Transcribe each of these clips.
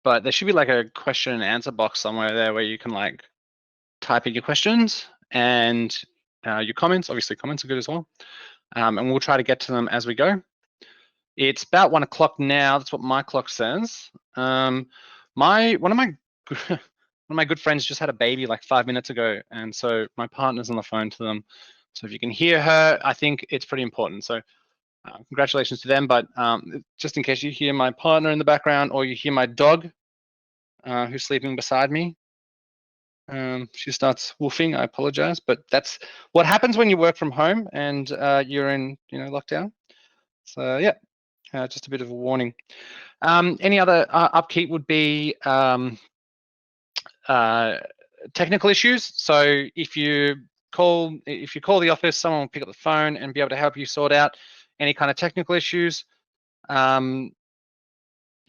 but there should be like a question and answer box somewhere there where you can like type in your questions and your comments. Obviously, comments are good as well. And we'll try to get to them as we go. It's about 1 o'clock now. That's what my clock says. One of my good friends just had a baby like 5 minutes ago, and so my partner's on the phone to them. So if you can hear her, I think it's pretty important. So congratulations to them. But just in case you hear my partner in the background or you hear my dog who's sleeping beside me, she starts woofing, I apologize, but that's what happens when you work from home and you're in lockdown. So yeah, just a bit of a warning. Any other upkeep would be technical issues. So if you call the office, someone will pick up the phone and be able to help you sort out any kind of technical issues.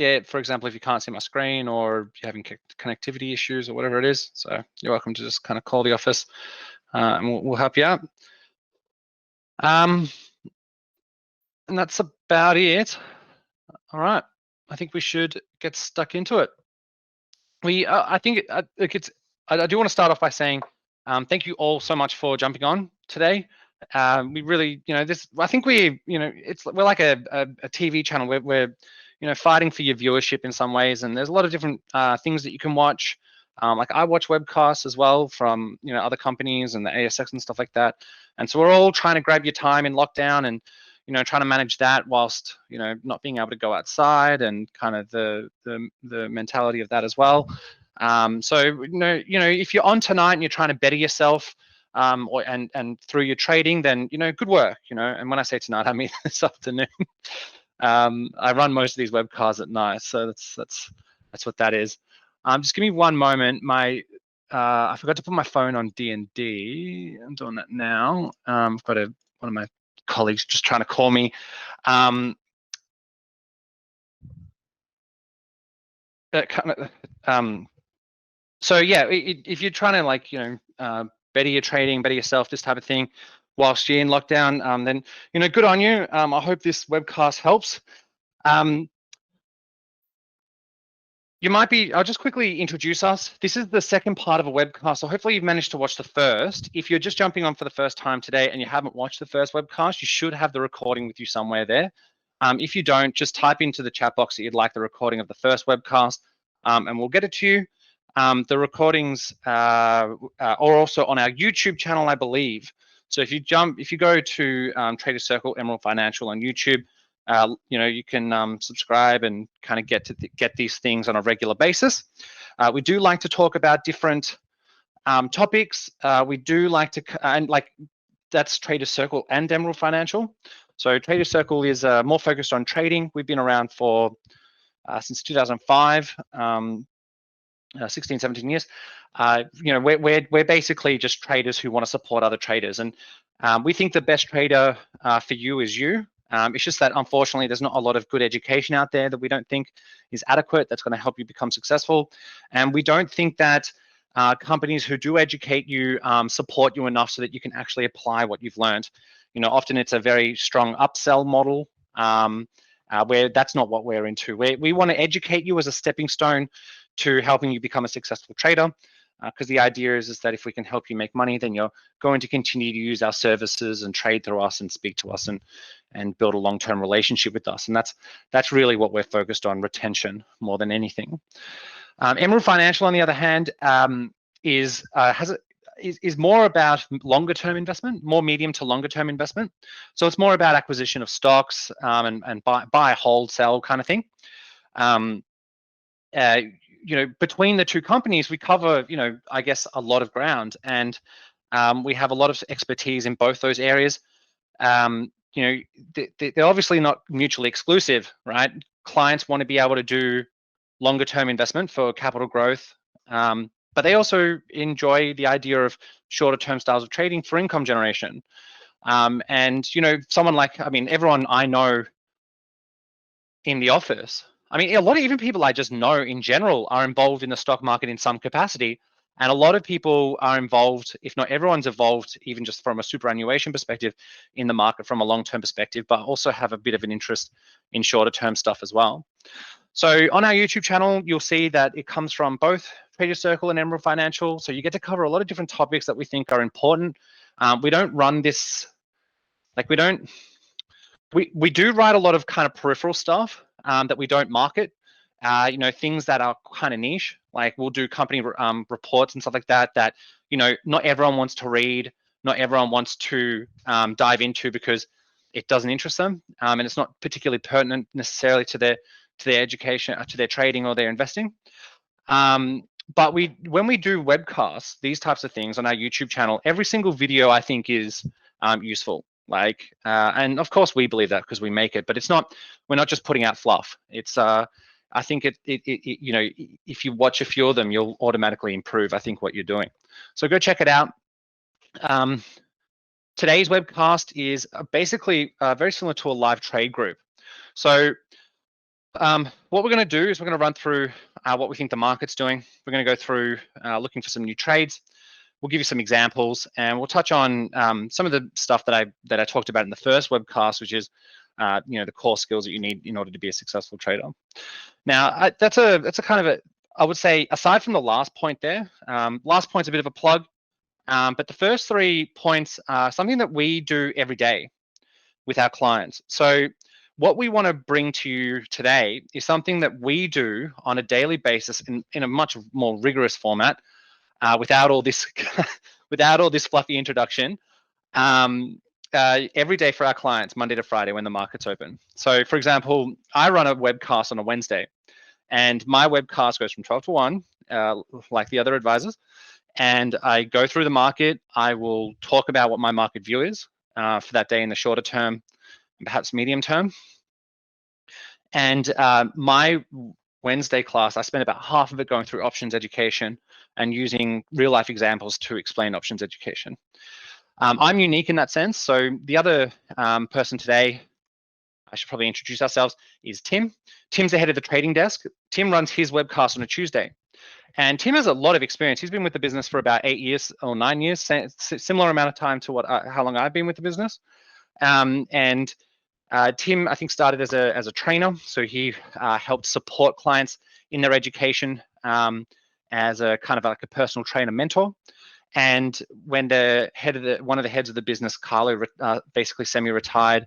Yeah, for example, if you can't see my screen or you're having connectivity issues or whatever it is, so you're welcome to just kind of call the office and we'll help you out. And that's about it. All right, I think we should get stuck into it. I think I do want to start off by saying thank you all so much for jumping on today. We really, I think we're like a TV channel. We're fighting for your viewership in some ways, and there's a lot of different things that you can watch. Like I watch webcasts as well from other companies and the ASX and stuff like that. And so we're all trying to grab your time in lockdown and trying to manage that whilst not being able to go outside and kind of the mentality of that as well. So if you're on tonight and you're trying to better yourself and through your trading, then good work. And when I say tonight, I mean this afternoon. I run most of these webcasts at night, so that's what that is. Just give me one moment. I forgot to put my phone on D&D. I'm doing that now. I've got one of my colleagues just trying to call me. So yeah, if you're trying to better your trading, better yourself, this type of thing, whilst you're in lockdown, then good on you. I hope this webcast helps. I'll just quickly introduce us. This is the second part of a webcast, so hopefully you've managed to watch the first. If you're just jumping on for the first time today and you haven't watched the first webcast, you should have the recording with you somewhere there. If you don't, just type into the chat box that you'd like the recording of the first webcast, and we'll get it to you. The recordings are also on our YouTube channel, I believe. So if you go to Trader Circle Emerald Financial on YouTube, you can subscribe and kind of get these things on a regular basis. We do like to talk about different topics. We do like to, and like that's Trader Circle and Emerald Financial. So Trader Circle is more focused on trading. We've been around for since 2005, 16, 17 years. We're basically just traders who want to support other traders, and we think the best trader for you is you. It's just that unfortunately there's not a lot of good education out there that we don't think is adequate that's going to help you become successful, and we don't think that companies who do educate you support you enough so that you can actually apply what you've learned. Often it's a very strong upsell model where that's not what we're into. We want to educate you as a stepping stone to helping you become a successful trader, because the idea is that if we can help you make money, then you're going to continue to use our services and trade through us and speak to us and build a long-term relationship with us. And that's really what we're focused on, retention more than anything. Emerald Financial, on the other hand, is more about longer-term investment, more medium to longer-term investment. So it's more about acquisition of stocks and buy, hold, sell kind of thing. Between the two companies, we cover, I guess, a lot of ground, and we have a lot of expertise in both those areas. They're obviously not mutually exclusive, right? Clients want to be able to do longer term investment for capital growth, but they also enjoy the idea of shorter term styles of trading for income generation. And someone like, everyone I know in the office, a lot of even people I just know in general are involved in the stock market in some capacity. And a lot of people are involved, if not everyone's involved, even just from a superannuation perspective in the market from a long-term perspective, but also have a bit of an interest in shorter term stuff as well. So on our YouTube channel, you'll see that it comes from both Trader Circle and Emerald Financial. So you get to cover a lot of different topics that we think are important. We don't run this, like we do write a lot of kind of peripheral stuff that we don't market. Things that are kind of niche, like we'll do company reports and stuff like that, that, not everyone wants to read, not everyone wants to dive into because it doesn't interest them. And it's not particularly pertinent necessarily to their education, to their trading or their investing. But when we do webcasts, these types of things on our YouTube channel, every single video I think is useful. And of course we believe that because we make it, but we're not just putting out fluff. It's I think if you watch a few of them, you'll automatically improve, I think, what you're doing. So go check it out. Today's webcast is basically very similar to a live trade group. So what we're going to do is we're going to run through what we think the market's doing. We're going to go through looking for some new trades. We'll give you some examples, and we'll touch on some of the stuff that I talked about in the first webcast, which is the core skills that you need in order to be a successful trader. Now, that's a kind of I would say, aside from the last point there, last point's a bit of a plug, but the first 3 points are something that we do every day with our clients. So what we want to bring to you today is something that we do on a daily basis in a much more rigorous format, without all this fluffy introduction, every day for our clients, Monday to Friday when the market's open. So for example, I run a webcast on a Wednesday, and my webcast goes from 12 to 1, like the other advisors, and I go through the market. I will talk about what my market view is for that day in the shorter term, perhaps medium term. And my Wednesday class, I spend about half of it going through options education and using real life examples to explain options education. I'm unique in that sense. So the other person today, I should probably introduce ourselves, is Tim. Tim's the head of the trading desk. Tim runs his webcast on a Tuesday. And Tim has a lot of experience. He's been with the business for about 8 years or 9 years, similar amount of time to how long I've been with the business. Tim, I think, started as a trainer, so he helped support clients in their education as a kind of like a personal trainer mentor. And when one of the heads of the business, Carlo, basically semi-retired,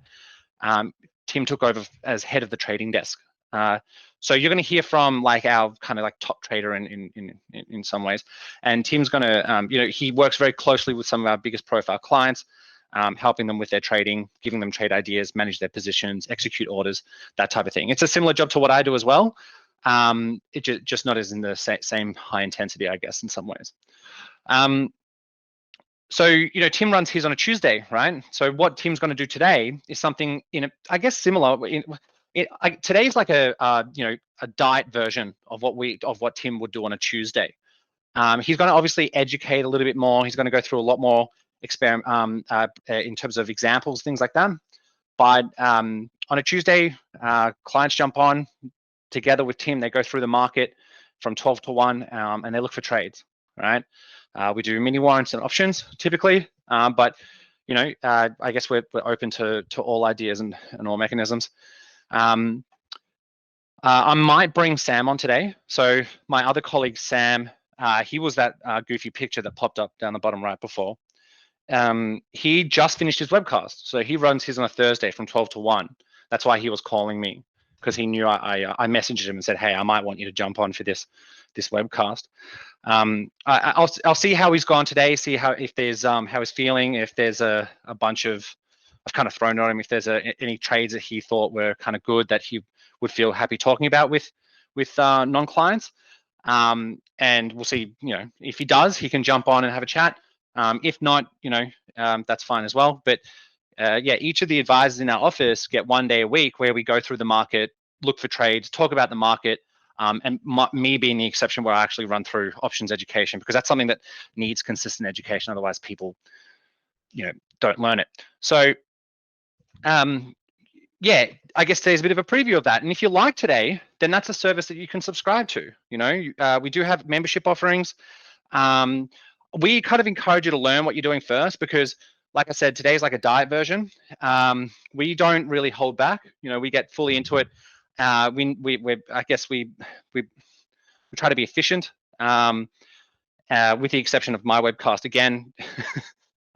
Tim took over as head of the trading desk. So you're going to hear from like our kind of like top trader in some ways, and Tim's going to, he works very closely with some of our biggest profile clients, helping them with their trading, giving them trade ideas, manage their positions, execute orders, that type of thing. It's a similar job to what I do as well. It just not as in the same high intensity, I guess, in some ways. So, Tim runs his on a Tuesday, right? So what Tim's going to do today is something I guess similar. Today's like a diet version of what Tim would do on a Tuesday. He's going to obviously educate a little bit more. He's going to go through a lot more experiment in terms of examples, things like that. But on a Tuesday, clients jump on together with Tim. They go through the market from 12 to 1, and they look for trades, right? We do mini warrants and options typically, but I guess we're open to all ideas and all mechanisms. I might bring Sam on today. So my other colleague Sam, he was that goofy picture that popped up down the bottom right before. He just finished his webcast, so he runs his on a Thursday from 12 to 1. That's why he was calling me, because he knew I messaged him and said, hey, I might want you to jump on for this webcast. I'll see how he's gone today, see how he's feeling, if there's a bunch of, I've kind of thrown at him, if there's any trades that he thought were kind of good that he would feel happy talking about with non-clients. And we'll see, if he does, he can jump on and have a chat. If not, that's fine as well. But yeah, each of the advisors in our office get 1 day a week where we go through the market, look for trades, talk about the market, and me being the exception where I actually run through options education, because that's something that needs consistent education. Otherwise people, don't learn it. So yeah, I guess today's a bit of a preview of that. And if you like today, then that's a service that you can subscribe to. We do have membership offerings. We kind of encourage you to learn what you're doing first, because like I said, today's like a diet version. We don't really hold back. We get fully into it. I guess we try to be efficient, with the exception of my webcast again.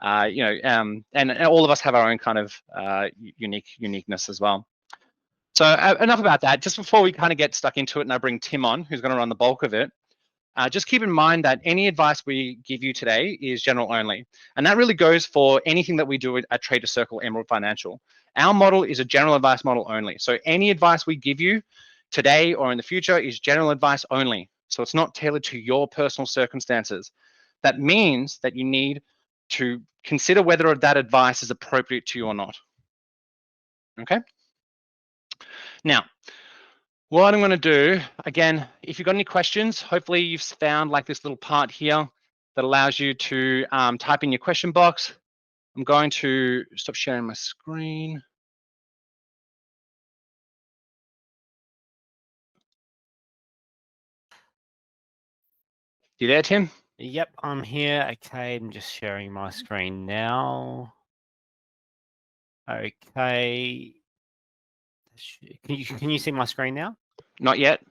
And all of us have our own kind of uniqueness as well. So enough about that. Just before we kind of get stuck into it, and I bring Tim on, who's going to run the bulk of it. Just keep in mind that any advice we give you today is general only. And that really goes for anything that we do at Trader Circle Emerald Financial. Our model is a general advice model only. So any advice we give you today or in the future is general advice only. So it's not tailored to your personal circumstances. That means that you need to consider whether that advice is appropriate to you or not. Okay? Now, what I'm going to do, again, if you've got any questions, hopefully you've found like this little part here that allows you to type in your question box. I'm going to stop sharing my screen. You there, Tim? Yep, I'm here. Okay, I'm just sharing my screen now. Okay. Can you see my screen now? Not yet.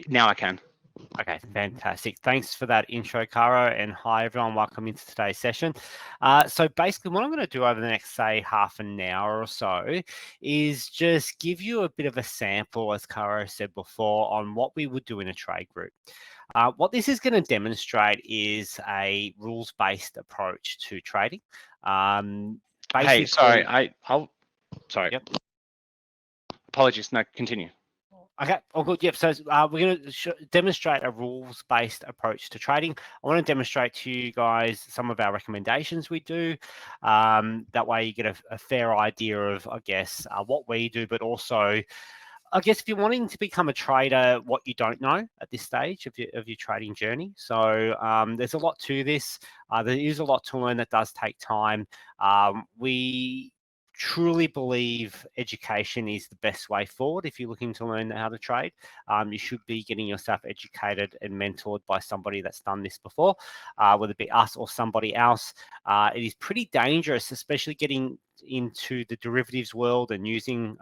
Now I can. Okay, fantastic. Thanks for that intro, Caro, and hi everyone. Welcome into today's session. So basically what I'm going to do over the next, say, half an hour or so is just give you a bit of a sample, as Caro said before, on what we would do in a trade group. What this is going to demonstrate is a rules-based approach to trading. Hey, sorry, sorry. Yep. Apologies. No, continue. Okay, all good. Yep. So we're going to demonstrate a rules-based approach to trading. I want to demonstrate to you guys some of our recommendations we do. That way you get a fair idea of, I guess, what we do, but also, I guess, if you're wanting to become a trader, what you don't know at this stage of your trading journey. So there's a lot to this. There is a lot to learn that does take time. We truly believe education is the best way forward. If you're looking to learn how to trade, you should be getting yourself educated and mentored by somebody that's done this before, whether it be us or somebody else. It is pretty dangerous, especially getting into the derivatives world and using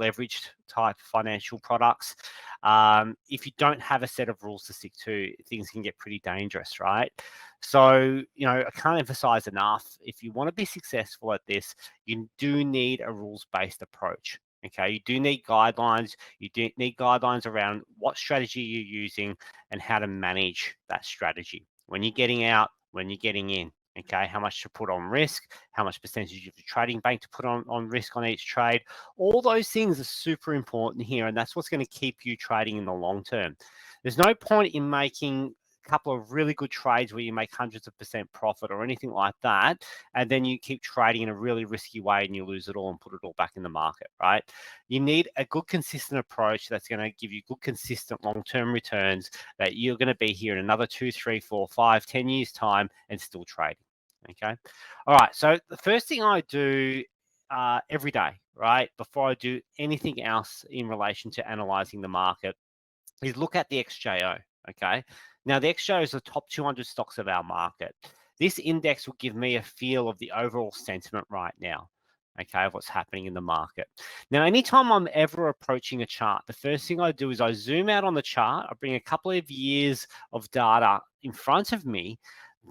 leveraged type financial products. If you don't have a set of rules to stick to, things can get pretty dangerous, right? So, I can't emphasize enough, if you want to be successful at this, you do need a rules-based approach. Okay, you do need guidelines. You do need guidelines around what strategy you're using and how to manage that strategy. When you're getting out, when you're getting in, okay, how much to put on risk, how much percentage of your trading bank to put on risk on each trade. All those things are super important here, and that's what's going to keep you trading in the long term. There's no point in making couple of really good trades where you make hundreds of % profit or anything like that, and then you keep trading in a really risky way and you lose it all and put it all back in the market, right? You need a good, consistent approach that's going to give you good, consistent long-term returns that you're going to be here in another 2, 3, 4, 5, 10 years time and still trading. Okay. All right. So the first thing I do every day, right, before I do anything else in relation to analyzing the market, is look at the XJO. Okay. Now, the XJO is the top 200 stocks of our market. This index will give me a feel of the overall sentiment right now, okay, of what's happening in the market. Now, anytime I'm ever approaching a chart, the first thing I do is I zoom out on the chart. I bring a couple of years of data in front of me.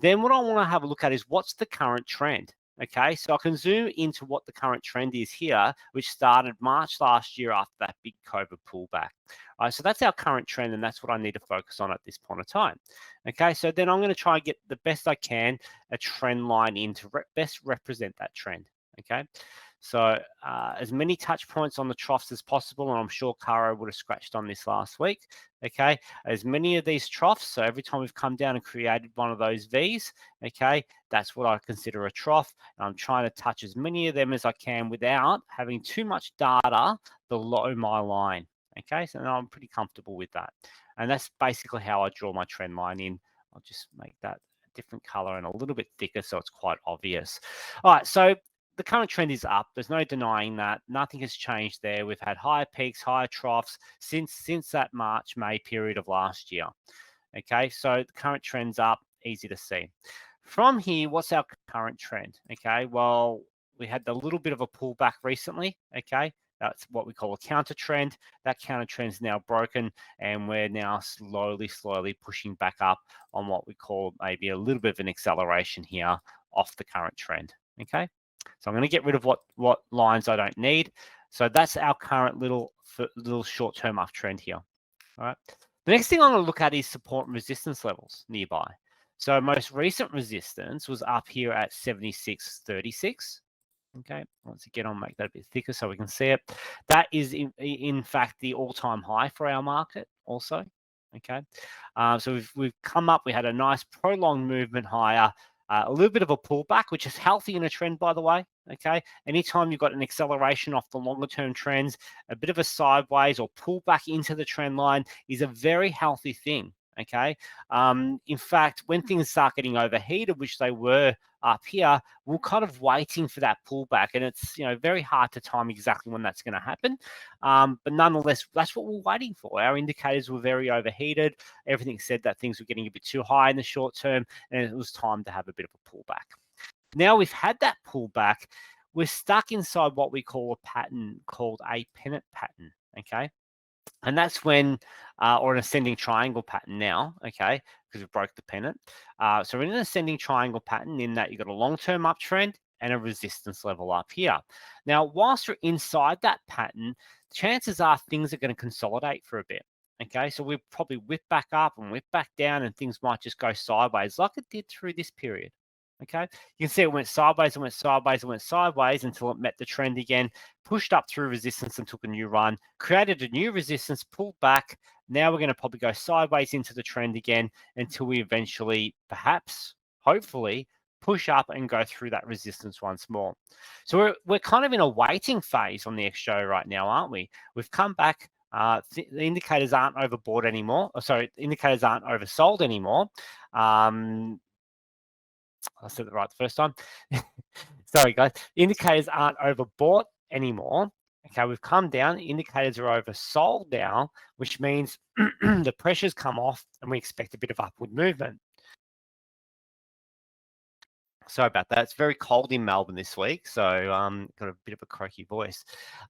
Then what I want to have a look at is what's the current trend. Okay, so I can zoom into what the current trend is here, which started March last year after that big COVID pullback. All right, so that's our current trend, and that's what I need to focus on at this point of time. Okay, so then I'm going to try and get the best I can a trend line in to best represent that trend. Okay, so as many touch points on the troughs as possible, and I'm sure Caro would have scratched on this last week. Okay, as many of these troughs, so every time we've come down and created one of those V's, okay, that's what I consider a trough. And I'm trying to touch as many of them as I can without having too much data below my line. Okay, so I'm pretty comfortable with that. And that's basically how I draw my trend line in. I'll just make that a different color and a little bit thicker so it's quite obvious. All right, so the current trend is up. There's no denying that. Nothing has changed there. We've had higher peaks, higher troughs since that March, May period of last year. Okay, so the current trend's up, easy to see. From here, what's our current trend? Okay, well, we had a little bit of a pullback recently. Okay, that's what we call a counter trend. That counter trend is now broken, and we're now slowly pushing back up on what we call maybe a little bit of an acceleration here off the current trend. Okay, so I'm going to get rid of what lines I don't need. So that's our current little short-term uptrend here. All right. The next thing I'm going to look at is support and resistance levels nearby. So most recent resistance was up here at 76.36. Okay, once again, I'll make that a bit thicker so we can see it. That is in fact the all-time high for our market also. Okay, so we've come up, we had a nice prolonged movement higher, a little bit of a pullback, which is healthy in a trend, by the way. Okay, anytime you've got an acceleration off the longer term trends, a bit of a sideways or pullback into the trend line is a very healthy thing. Okay, in fact, when things start getting overheated, which they were up here, we're kind of waiting for that pullback, and it's very hard to time exactly when that's going to happen. But nonetheless, that's what we're waiting for. Our indicators were very overheated. Everything said that things were getting a bit too high in the short term, and it was time to have a bit of a pullback. Now we've had that pullback, we're stuck inside what we call a pattern called a pennant pattern. Okay. And that's when, or an ascending triangle pattern now, okay, because we broke the pennant. So we're in an ascending triangle pattern in that you've got a long-term uptrend and a resistance level up here. Now, whilst we're inside that pattern, chances are things are going to consolidate for a bit. Okay, so we'll probably whip back up and whip back down, and things might just go sideways like it did through this period. Okay, you can see it went sideways and went sideways and went sideways until it met the trend again, pushed up through resistance and took a new run, created a new resistance, pulled back. Now we're going to probably go sideways into the trend again until we eventually, perhaps, hopefully, push up and go through that resistance once more. So we're kind of in a waiting phase on the XJ right now, aren't we? We've come back. The indicators aren't overbought anymore. Sorry, indicators aren't oversold anymore. I said it right the first time. Sorry, guys. Indicators aren't overbought anymore. Okay, we've come down. Indicators are oversold now, which means the pressure's come off and we expect a bit of upward movement. Sorry about that. It's very cold in Melbourne this week, so got a bit of a croaky voice.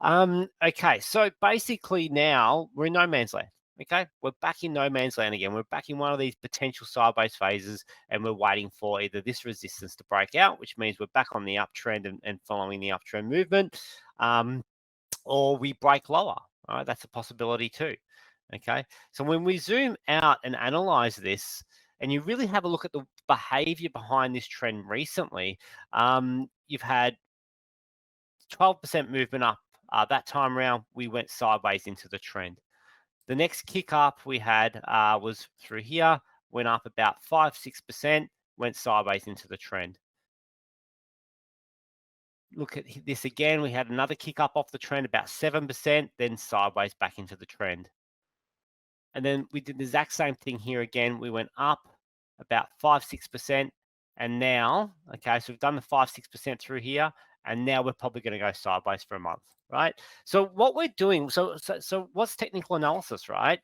Okay, so basically now we're in no man's land. Okay, we're back in no man's land again. We're back in one of these potential sideways phases, and we're waiting for either this resistance to break out, which means we're back on the uptrend and following the uptrend movement, or we break lower. All right, that's a possibility too. Okay, so when we zoom out and analyze this, and you really have a look at the behavior behind this trend recently, you've had 12% movement up. That time around, we went sideways into the trend. The next kick up we had was through here, went up about 5-6%, went sideways into the trend. Look at this again. We had another kick up off the trend, about 7%, then sideways back into the trend. And then we did the exact same thing here again. We went up about 5-6%. And now, okay, so we've done the 5-6% through here. And now we're probably going to go sideways for a month, right? So what we're doing, so what's technical analysis, right?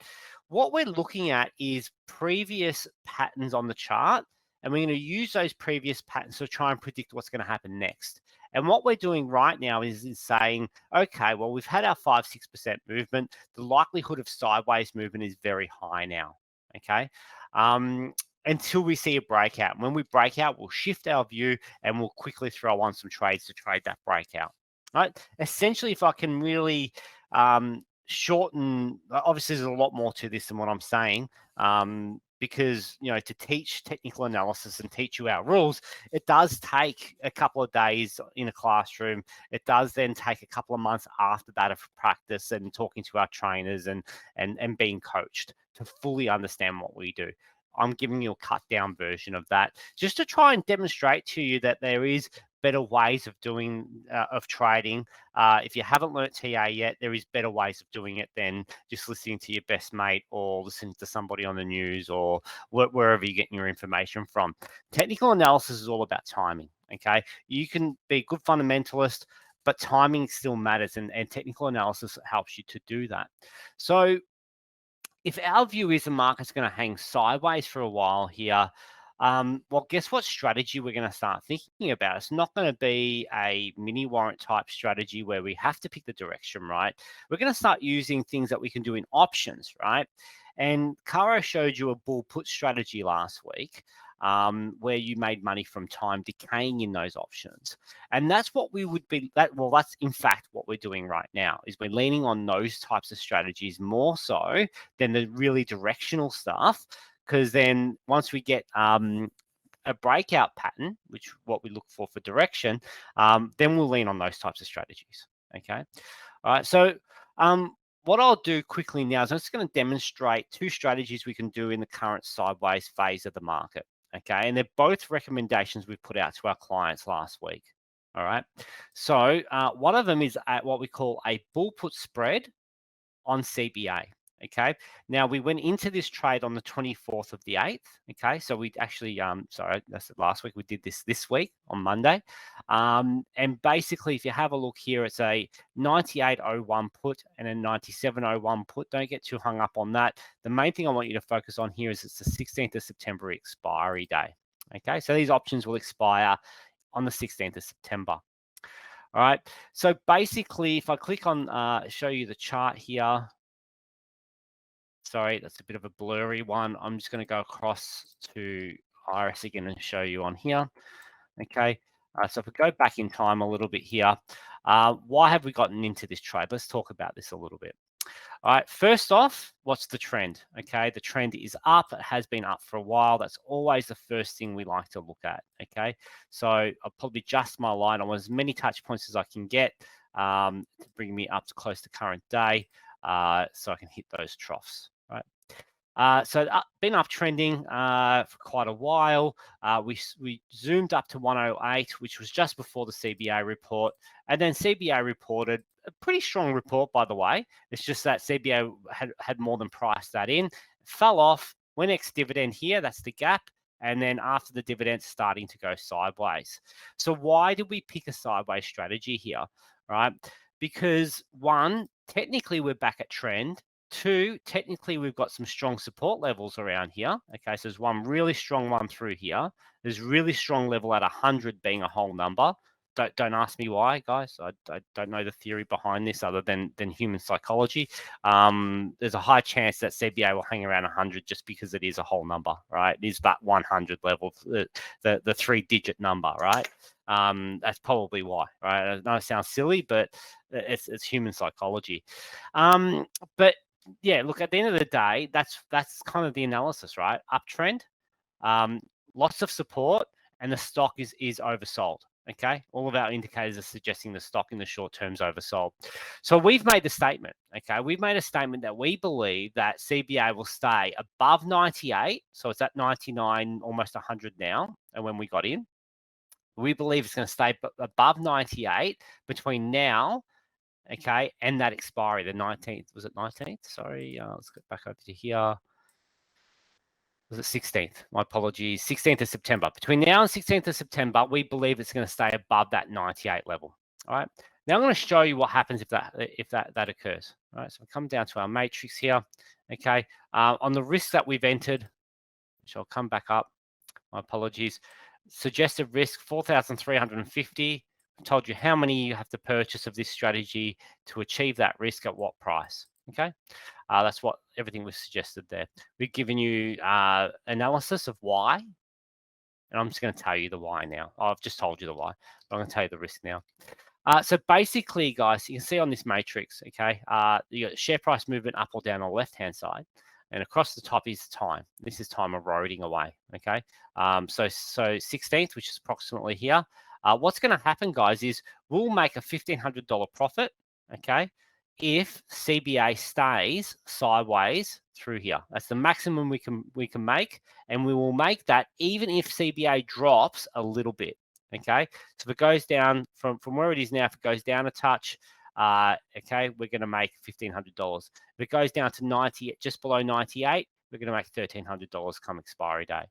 What we're looking at is previous patterns on the chart. And we're going to use those previous patterns to try and predict what's going to happen next. And what we're doing right now is saying, okay, well, we've had our 5-6% movement. The likelihood of sideways movement is very high now, okay? Until we see a breakout. When we break out, we'll shift our view and we'll quickly throw on some trades to trade that breakout, right? Essentially, if I can really shorten, obviously there's a lot more to this than what I'm saying, because, to teach technical analysis and teach you our rules, it does take a couple of days in a classroom. It does then take a couple of months after that of practice and talking to our trainers and being coached to fully understand what we do. I'm giving you a cut down version of that just to try and demonstrate to you that there is better ways of doing, of trading. If you haven't learnt TA yet, there is better ways of doing it than just listening to your best mate or listening to somebody on the news or wherever you're getting your information from. Technical analysis is all about timing, okay? You can be a good fundamentalist, but timing still matters, and technical analysis helps you to do that. So if our view is the market's going to hang sideways for a while here, well, guess what strategy we're going to start thinking about? It's not going to be a mini warrant type strategy where we have to pick the direction, right? We're going to start using things that we can do in options, right? And Caro showed you a bull put strategy last week, where you made money from time decaying in those options. And that's what we would be, that's in fact what we're doing right now, is we're leaning on those types of strategies more so than the really directional stuff. Because then once we get a breakout pattern, which what we look for direction, then we'll lean on those types of strategies. Okay. All right. So what I'll do quickly now is I'm just going to demonstrate two strategies we can do in the current sideways phase of the market. Okay. And they're both recommendations we put out to our clients last week. All right. So one of them is at what we call a bull put spread on CBA. Okay. Now we went into this trade on the 24th of the 8th. Okay. So we actually, sorry, that's last week. We did this week on Monday. And basically, if you have a look here, it's a 98.01 put and a 97.01 put. Don't get too hung up on that. The main thing I want you to focus on here is it's the 16th of September expiry day. Okay. So these options will expire on the 16th of September. All right. So basically, if I click on show you the chart here, sorry, that's a bit of a blurry one. I'm just going to go across to Iris again and show you on here. Okay. So if we go back in time a little bit here, why have we gotten into this trade? Let's talk about this a little bit. All right, first off, what's the trend? Okay, the trend is up. It has been up for a while. That's always the first thing we like to look at. Okay, so I'll probably adjust my line on as many touch points as I can get to bring me up to close to current day, so I can hit those troughs. Right. So been uptrending for quite a while. We zoomed up to 108, which was just before the CBA report, and then CBA reported a pretty strong report, by the way. It's just that CBA had more than priced that in. Fell off, went ex-dividend here, that's the gap, and then after the dividend, starting to go sideways. So why did we pick a sideways strategy here, right? Because one, technically we're back at trend. Two, technically we've got some strong support levels around here. Okay, so there's one really strong one through here. There's really strong level at 100 being a whole number. Don't ask me why, guys. I don't know the theory behind this other than human psychology. There's a high chance that CBA will hang around 100 just because it is a whole number, right? It is that 100 level, the 3-digit number, right? That's probably why, right? I know it sounds silly, but it's human psychology. But yeah, look, at the end of the day, that's kind of the analysis, right? Uptrend, lots of support, and the stock is oversold. Okay, all of our indicators are suggesting the stock in the short term is oversold. So we've made the statement. Okay, we've made a statement that we believe that CBA will stay above 98. So it's at 99, almost 100 now. And when we got in, we believe it's going to stay above 98 between now, okay, and that expiry, the 19th. Was it 19th? Sorry, let's get back over to here. Was it 16th? My apologies. 16th of September. Between now and 16th of September, we believe it's going to stay above that 98 level. All right. Now I'm going to show you what happens if that occurs. All right. So I'll come down to our matrix here. Okay. On the risk that we've entered, which I'll come back up. My apologies. Suggested risk 4,350. I told you how many you have to purchase of this strategy to achieve that risk at what price. Okay, that's what everything was suggested there. We've given you analysis of why, and I'm just going to tell you the why now. I've just told you the why, but I'm going to tell you the risk now. So basically, guys, you can see on this matrix, okay, you got share price movement up or down on the left-hand side, and across the top is time. This is time eroding away, okay? So 16th, which is approximately here. What's going to happen, guys, is we'll make a $1,500 profit, okay, if CBA stays sideways through here. That's the maximum we can make, and we will make that even if CBA drops a little bit. Okay, so if it goes down from where it is now, if it goes down a touch, okay, we're going to make $1,500. If it goes down to 90, just below 98, we're going to make $1,300 come expiry day.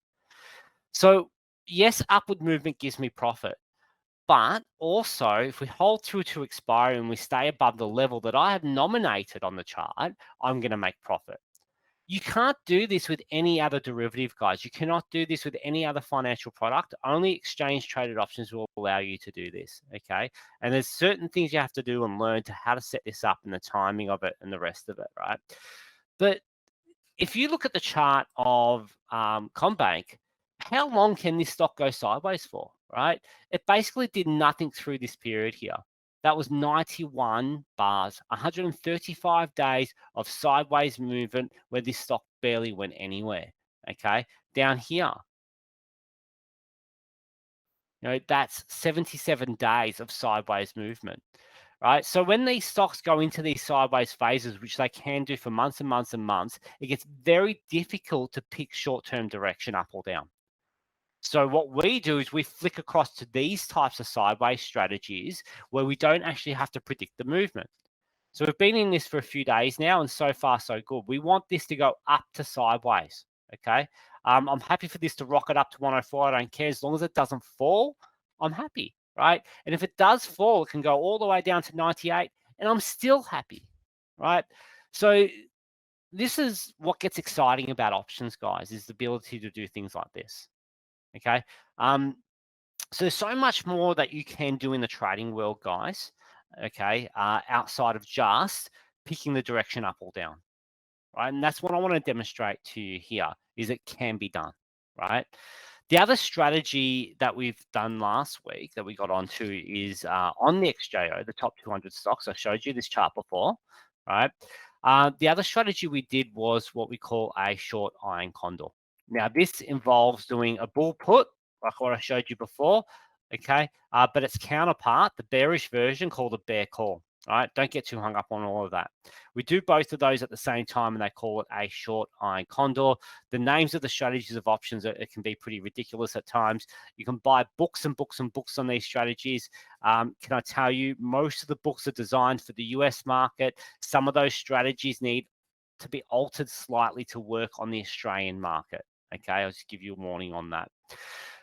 So yes, upward movement gives me profit. But also, if we hold through to expiry and we stay above the level that I have nominated on the chart, I'm going to make profit. You can't do this with any other derivative, guys. You cannot do this with any other financial product. Only exchange traded options will allow you to do this, okay? And there's certain things you have to do and learn to how to set this up and the timing of it and the rest of it, right? But if you look at the chart of Combank, how long can this stock go sideways for, right? It basically did nothing through this period here. That was 91 bars, 135 days of sideways movement where this stock barely went anywhere, okay? Down here, that's 77 days of sideways movement, right? So when these stocks go into these sideways phases, which they can do for months and months and months, it gets very difficult to pick short-term direction up or down. So what we do is we flick across to these types of sideways strategies where we don't actually have to predict the movement. So we've been in this for a few days now, and so far so good. We want this to go up to sideways, okay? I'm happy for this to rocket up to 104. I don't care. As long as it doesn't fall, I'm happy, right? And if it does fall, it can go all the way down to 98, and I'm still happy, right? So this is what gets exciting about options, guys, is the ability to do things like this. Okay. So there's so much more that you can do in the trading world, guys. Okay. Outside of just picking the direction up or down, right? And that's what I want to demonstrate to you here is it can be done, right? The other strategy that we've done last week that we got onto is on the XJO, the top 200 stocks. I showed you this chart before, right? The other strategy we did was what we call a short iron condor. Now, this involves doing a bull put, like what I showed you before, okay? But its counterpart, the bearish version, called a bear call, all right? Don't get too hung up on all of that. We do both of those at the same time, and they call it a short iron condor. The names of the strategies of options, it can be pretty ridiculous at times. You can buy books and books and books on these strategies. Can I tell you, most of the books are designed for the US market. Some of those strategies need to be altered slightly to work on the Australian market. Okay, I'll just give you a warning on that.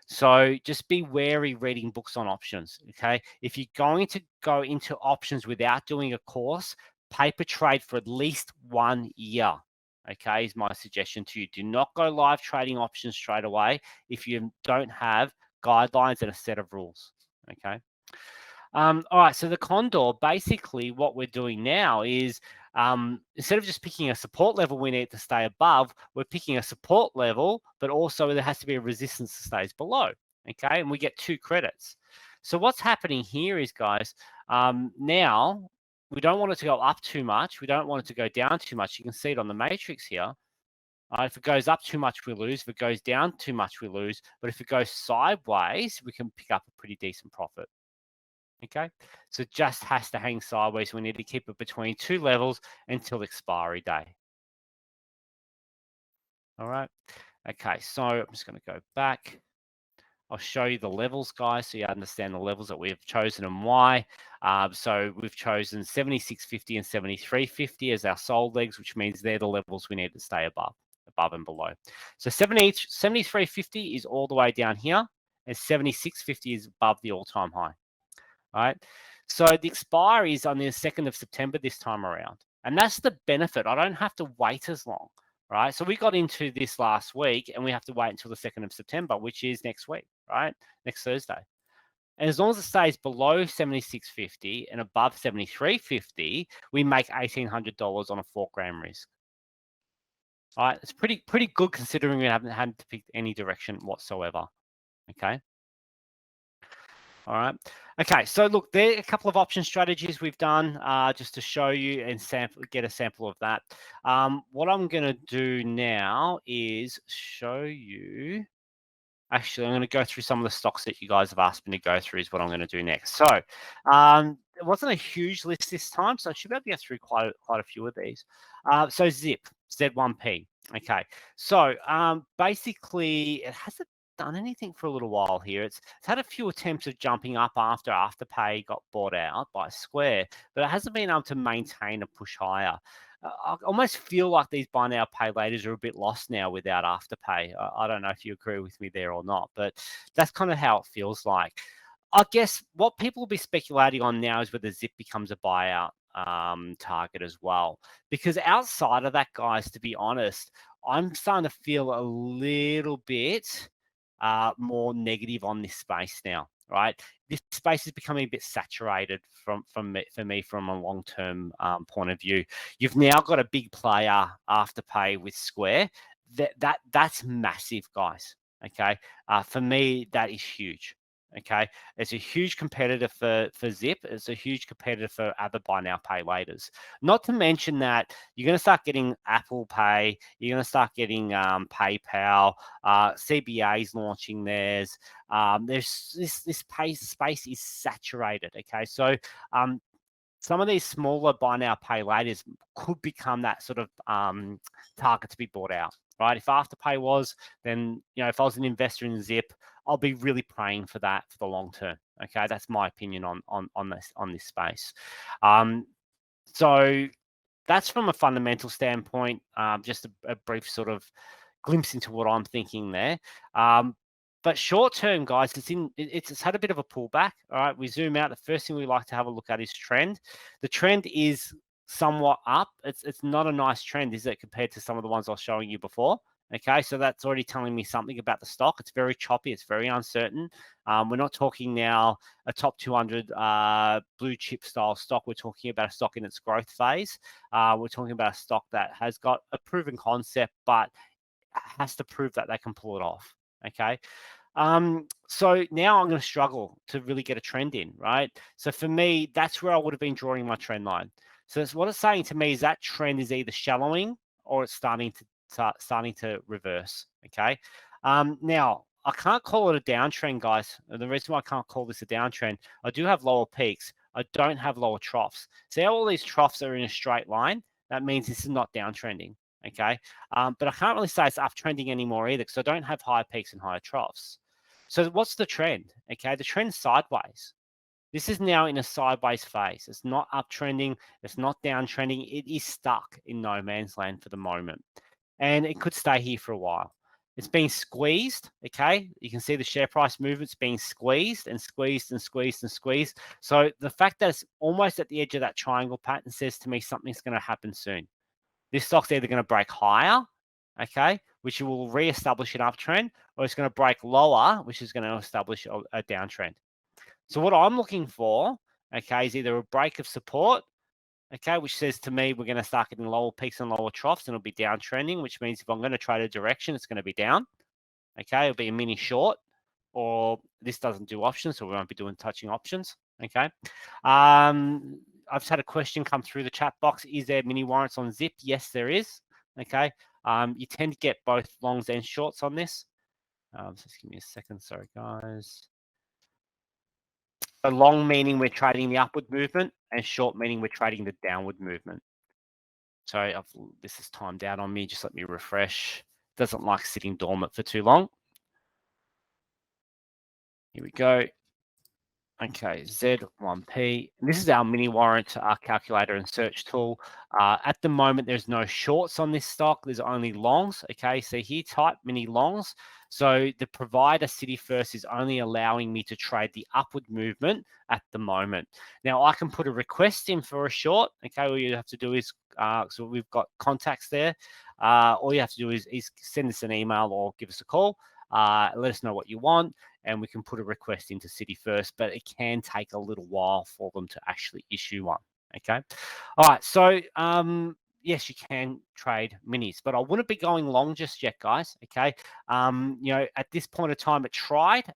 So just be wary reading books on options. Okay, if you're going to go into options without doing a course, paper trade for at least 1 year. Okay, is my suggestion to you. Do not go live trading options straight away if you don't have guidelines and a set of rules. Okay. All right, so the condor, basically what we're doing now is instead of just picking a support level we need to stay above, we're picking a support level, but also there has to be a resistance that stays below, okay? And we get 2 credits. So what's happening here is, guys, now we don't want it to go up too much. We don't want it to go down too much. You can see it on the matrix here. If it goes up too much, we lose. If it goes down too much, we lose. But if it goes sideways, we can pick up a pretty decent profit. Okay, so it just has to hang sideways. We need to keep it between 2 levels until expiry day. All right. Okay, so I'm just going to go back. I'll show you the levels, guys, so you understand the levels that we've chosen and why. So we've chosen 76.50 and 73.50 as our sold legs, which means they're the levels we need to stay above and below. So 73.50 is all the way down here, and 76.50 is above the all-time high. Right, so the expiry is on the 2nd of September this time around, and that's the benefit. I don't have to wait as long, right? So we got into this last week, and we have to wait until the 2nd of September, which is next week, right? Next Thursday. And as long as it stays below 76.50 and above 73.50, we make $1,800 on a 4-gram risk. All right, it's pretty good considering we haven't had to pick any direction whatsoever. Okay. All right. Okay, so look, there are a couple of option strategies we've done just to show you and get a sample of that. What I'm going to do now is show you. Actually, I'm going to go through some of the stocks that you guys have asked me to go through is what I'm going to do next. So it wasn't a huge list this time, so I should be able to get through quite a few of these. So Zip, Z1P. Okay, so basically it hasn't done anything for a little while here. It's had a few attempts of jumping up after Afterpay got bought out by Square, but it hasn't been able to maintain a push higher. I almost feel like these buy now, pay laters are a bit lost now without Afterpay. I don't know if you agree with me there or not, but that's kind of how it feels like. I guess what people will be speculating on now is whether Zip becomes a buyout target as well. Because outside of that, guys, to be honest, I'm starting to feel a little bit more negative on this space now, right? This space is becoming a bit saturated for me from a long-term point of view. You've now got a big player Afterpay with Square. That's massive, guys. Okay, for me that is huge. Okay, it's a huge competitor for Zip. It's a huge competitor for other buy now pay laters. Not to mention that you're going to start getting Apple Pay. You're going to start getting PayPal. CBA's launching theirs. There's this space is saturated. Okay, so some of these smaller buy now pay laters could become that sort of target to be bought out, right? If Afterpay was, then if I was an investor in Zip, I'll be really praying for that for the long term. Okay, that's my opinion on this space. So that's from a fundamental standpoint. Just a brief sort of glimpse into what I'm thinking there. But short term, guys, it's had a bit of a pullback. All right, we zoom out. The first thing we like to have a look at is trend. The trend is somewhat up. It's not a nice trend, is it, compared to some of the ones I was showing you before? Okay, so that's already telling me something about the stock. It's very choppy. It's very uncertain. We're not talking now a top 200 blue chip style stock. We're talking about a stock in its growth phase. We're talking about a stock that has got a proven concept, but has to prove that they can pull it off. Okay. So now I'm going to struggle to really get a trend in, right? So for me, that's where I would have been drawing my trend line. So what it's saying to me is that trend is either shallowing or it's starting to reverse. Okay. Now I can't call it a downtrend, guys. And the reason why I can't call this a downtrend, I do have lower peaks. I don't have lower troughs. See how all these troughs are in a straight line? That means this is not downtrending. Okay. But I can't really say it's uptrending anymore either because I don't have higher peaks and higher troughs. So what's the trend? Okay. The trend's sideways. This is now in a sideways phase. It's not uptrending. It's not downtrending. It is stuck in no man's land for the moment. And it could stay here for a while. It's being squeezed, okay? You can see the share price movement's being squeezed and squeezed and squeezed and squeezed. So the fact that it's almost at the edge of that triangle pattern says to me something's going to happen soon. This stock's either going to break higher, okay, which will re-establish an uptrend, or it's going to break lower, which is going to establish a downtrend. So what I'm looking for, okay, is either a break of support, okay, which says to me we're going to start getting lower peaks and lower troughs, and it'll be downtrending, which means if I'm going to trade a direction, it's going to be down. Okay, it'll be a mini short, or this doesn't do options, so we won't be touching options. Okay. I've just had a question come through the chat box. Is there mini warrants on Zip? Yes, there is. Okay. You tend to get both longs and shorts on this. Just give me a second. Sorry, guys. So long meaning we're trading the upward movement, and short meaning we're trading the downward movement. Sorry, this is timed out on me. Just let me refresh. Doesn't like sitting dormant for too long. Here we go. Okay, Z1P. This is our mini warrant calculator and search tool. At the moment, there's no shorts on this stock. There's only longs. Okay, so here type mini longs. So the provider City First is only allowing me to trade the upward movement at the moment. Now I can put a request in for a short. Okay, all you have to do is, so we've got contacts there. All you have to do is send us an email or give us a call. Let us know what you want, and we can put a request into City First, but it can take a little while for them to actually issue one. Okay. All right. So, yes, you can trade minis, but I wouldn't be going long just yet, guys. Okay. At this point of time, it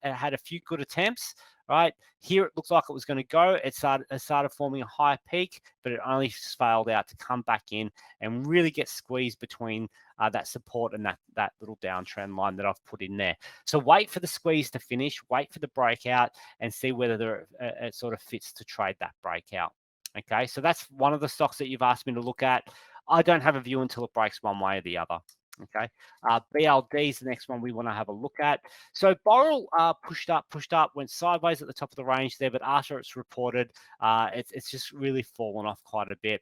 had a few good attempts. Right here, it looks like it was going to go. It started forming a high peak, but it only failed out to come back in and really get squeezed between that support and that little downtrend line that I've put in there. So wait for the squeeze to finish, wait for the breakout, and see whether it sort of fits to trade that breakout. Okay, so that's one of the stocks that you've asked me to look at. I don't have a view until it breaks one way or the other. Okay, BLD is the next one we want to have a look at. So Boral pushed up, went sideways at the top of the range there, but after it's reported, it's just really fallen off quite a bit.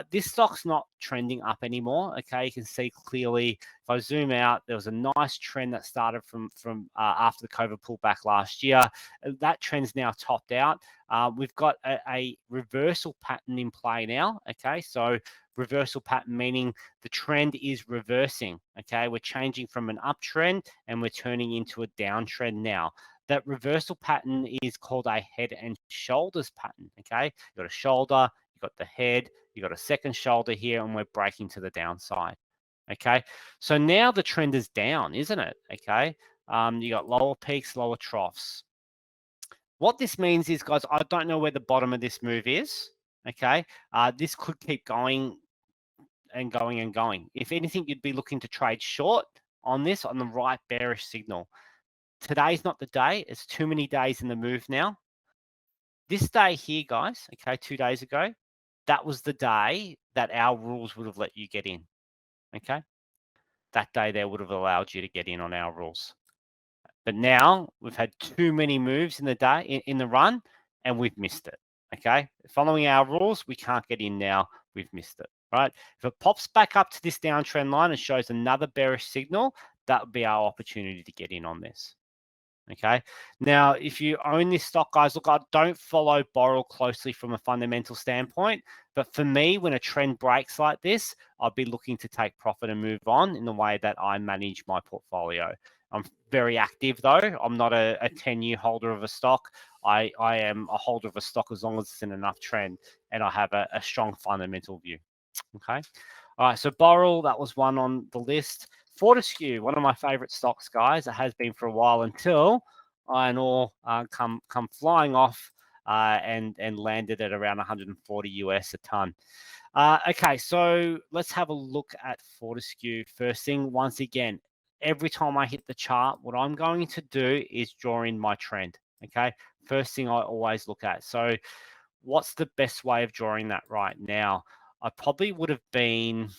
This stock's not trending up anymore. Okay, you can see clearly If I zoom out, there was a nice trend that started from after the COVID pullback last year. That trend's now topped out. We've got a reversal pattern in play now. Okay, so reversal pattern meaning the trend is reversing. Okay, we're changing from an uptrend and we're turning into a downtrend now. That reversal pattern is called a head and shoulders pattern. Okay, you've got a shoulder, you've got the head, you've got a second shoulder here, and we're breaking to the downside. Okay, so now the trend is down, isn't it? Okay, you got lower peaks, lower troughs. What this means is, guys, I don't know where the bottom of this move is. Okay, this could keep going and going and going. If anything, you'd be looking to trade short on this on the right bearish signal. Today's not the day. It's too many days in the move now. This day here, guys, okay, 2 days ago, that was the day that our rules would have let you get in. Okay, that day there would have allowed you to get in on our rules. But now we've had too many moves in the day, in the run, and we've missed it. Okay, following our rules, we can't get in now. We've missed it. Right? If it pops back up to this downtrend line and shows another bearish signal, that would be our opportunity to get in on this. Okay, now if you own this stock, guys, look, I don't follow Boral closely from a fundamental standpoint, but for me, when a trend breaks like this, I'll be looking to take profit and move on in the way that I manage my portfolio. I'm very active though. I'm not a 10-year holder of a stock. I am a holder of a stock as long as it's in enough trend and I have a strong fundamental view. Okay, all right, so Boral, that was one on the list. Fortescue, one of my favorite stocks, guys. It has been for a while until iron ore come flying off and landed at around 140 US a ton. Okay, so let's have a look at Fortescue. First thing, once again, every time I hit the chart, what I'm going to do is draw in my trend. Okay, first thing I always look at. So what's the best way of drawing that right now? I probably would have been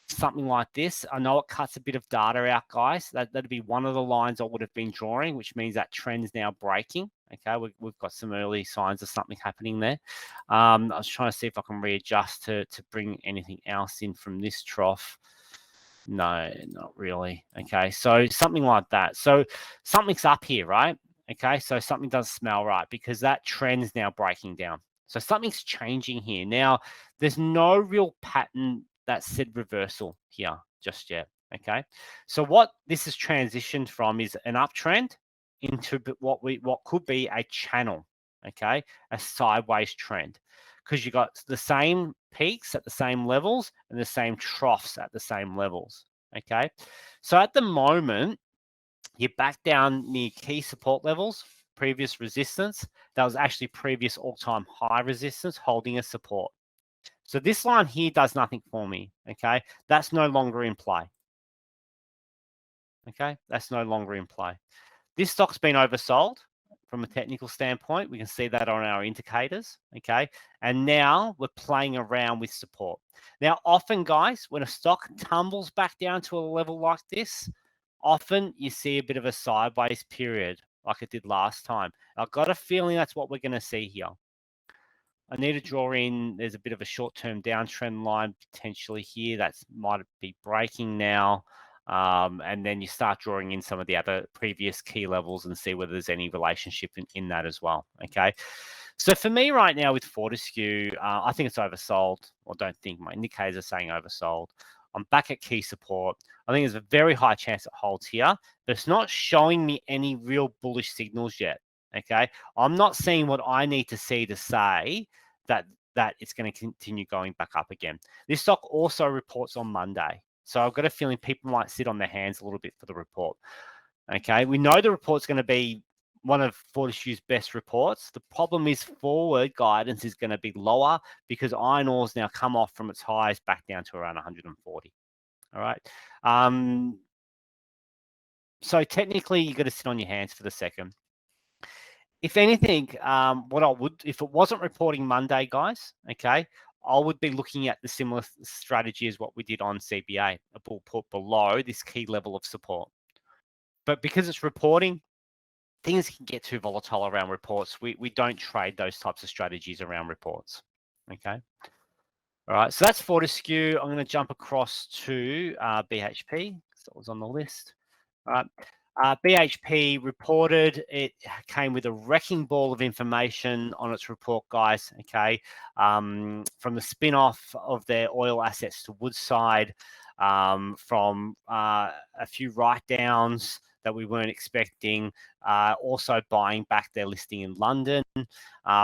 something like this. I know it cuts a bit of data out, guys. That'd be one of the lines I would have been drawing, which means that trend's now breaking. Okay, we've got some early signs of something happening there. I was trying to see if I can readjust to bring anything else in from this trough. No, not really. Okay, so something like that. So something's up here, right? Okay, so something doesn't smell right because that trend's now breaking down. So something's changing here. Now, there's no real pattern that said reversal here just yet. Okay, so what this has transitioned from is an uptrend into what could be a channel. Okay, a sideways trend, because you got the same peaks at the same levels and the same troughs at the same levels. Okay, so at the moment you're back down near key support levels, previous resistance. That was actually previous all-time high resistance holding a support. So this line here does nothing for me. Okay, that's no longer in play. Okay, that's no longer in play. This stock's been oversold from a technical standpoint. We can see that on our indicators. Okay, and now we're playing around with support. Now, often, guys, when a stock tumbles back down to a level like this, often you see a bit of a sideways period like it did last time. I've got a feeling that's what we're going to see here. I need to draw in, there's a bit of a short-term downtrend line potentially here that might be breaking now. And then you start drawing in some of the other previous key levels and see whether there's any relationship in that as well. Okay. So for me right now with Fortescue, I think it's oversold. Or don't think, my indicators are saying oversold. I'm back at key support. I think there's a very high chance it holds here, but it's not showing me any real bullish signals yet. Okay, I'm not seeing what I need to see to say that it's going to continue going back up again. This stock also reports on Monday, so I've got a feeling people might sit on their hands a little bit for the report. Okay, we know the report's going to be one of Fortescue's best reports. The problem is forward guidance is going to be lower because iron ore's now come off from its highs back down to around 140. All right. So technically, you've got to sit on your hands for the second. If anything, what I would, if it wasn't reporting Monday, guys, okay, I would be looking at the similar strategy as what we did on CBA, a bull put below this key level of support. But because it's reporting, things can get too volatile around reports. We don't trade those types of strategies around reports. Okay. All right, so that's Fortescue. I'm going to jump across to BHP. That was on the list. All right. BHP reported it came with a wrecking ball of information on its report, guys. Okay, from the spin-off of their oil assets to Woodside, from a few write-downs that we weren't expecting, also buying back their listing in London.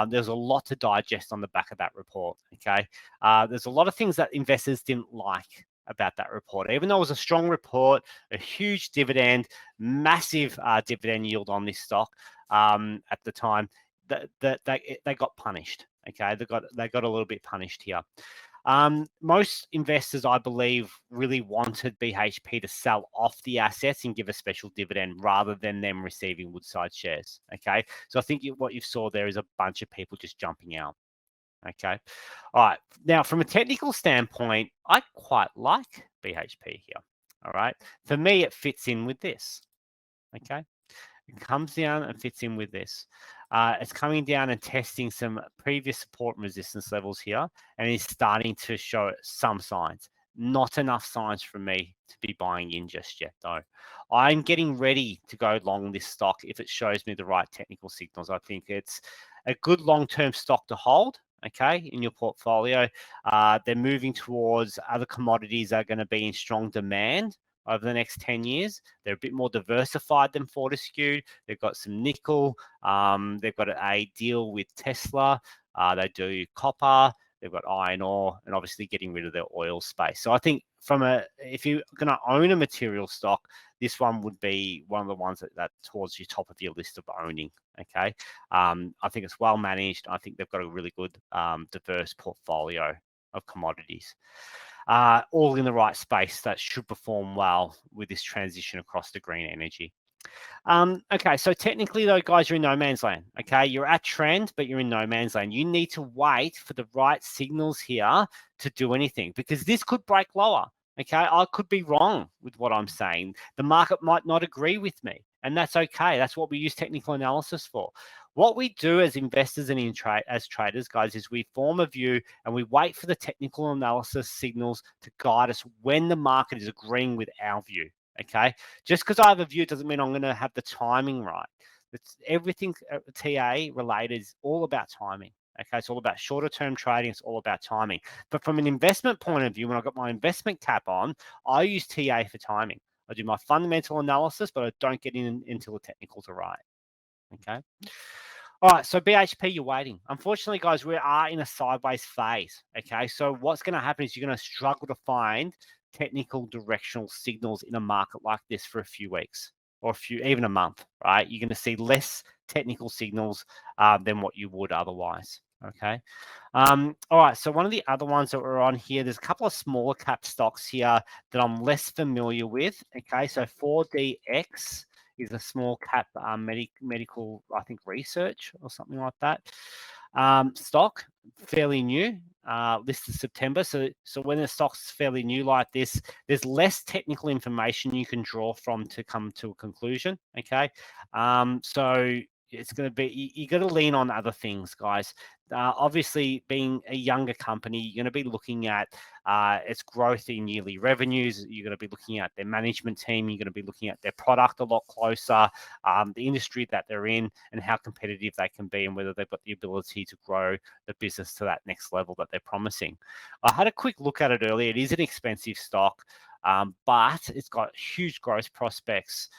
There's a lot to digest on the back of that report. Okay, there's a lot of things that investors didn't like about that report, even though it was a strong report, a huge dividend, massive dividend yield on this stock at the time. They got punished. Okay, they got a little bit punished here. Most investors, I believe, really wanted BHP to sell off the assets and give a special dividend rather than them receiving Woodside shares. Okay, so I think what you saw there is a bunch of people just jumping out. Okay, all right. Now, from a technical standpoint, I quite like BHP here. All right, for me, it fits in with this. Okay, it comes down and fits in with this. It's coming down and testing some previous support and resistance levels here, and it's starting to show some signs. Not enough signs for me to be buying in just yet, though. I'm getting ready to go long this stock if it shows me the right technical signals. I think it's a good long-term stock to hold. Okay, in your portfolio, they're moving towards other commodities that are going to be in strong demand over the next 10 years. They're a bit more diversified than Fortescue. They've got some nickel. They've got a deal with Tesla. They do copper. They've got iron ore, and obviously getting rid of their oil space. So I think if you're going to own a material stock, this one would be one of the ones that towards your top of your list of owning. Okay, I think it's well managed. I think they've got a really good diverse portfolio of commodities, all in the right space that should perform well with this transition across to green energy. Okay, so technically though, guys, you're in no man's land. Okay, you're at trend, but you're in no man's land. You need to wait for the right signals here to do anything, because this could break lower. Okay, I could be wrong with what I'm saying. The market might not agree with me, and that's okay. That's what we use technical analysis for. What we do as investors and as traders, guys, is we form a view and we wait for the technical analysis signals to guide us when the market is agreeing with our view. Okay, just because I have a view doesn't mean I'm going to have the timing right. It's everything TA related is all about timing. Okay, it's all about shorter term trading. It's all about timing. But from an investment point of view, when I've got my investment cap on, I use TA for timing. I do my fundamental analysis, but I don't get in until the technicals are right. Okay. All right, so BHP, you're waiting. Unfortunately, guys, we are in a sideways phase. Okay, so what's going to happen is you're going to struggle to find technical directional signals in a market like this for a few weeks or even a month, right? You're going to see less technical signals than what you would otherwise. Okay. All right. So one of the other ones that we're on here, there's a couple of smaller cap stocks here that I'm less familiar with. Okay. So 4DX is a small cap medical, I think, research or something like that. Stock, fairly new, listed September. So when the stock's fairly new like this, there's less technical information you can draw from to come to a conclusion. Okay. So it's going to be, you got to lean on other things, guys. Obviously, being a younger company, you're going to be looking at its growth in yearly revenues. You're going to be looking at their management team. You're going to be looking at their product a lot closer, the industry that they're in, and how competitive they can be, and whether they've got the ability to grow the business to that next level that they're promising. I had a quick look at it earlier. It is an expensive stock, but it's got huge growth prospects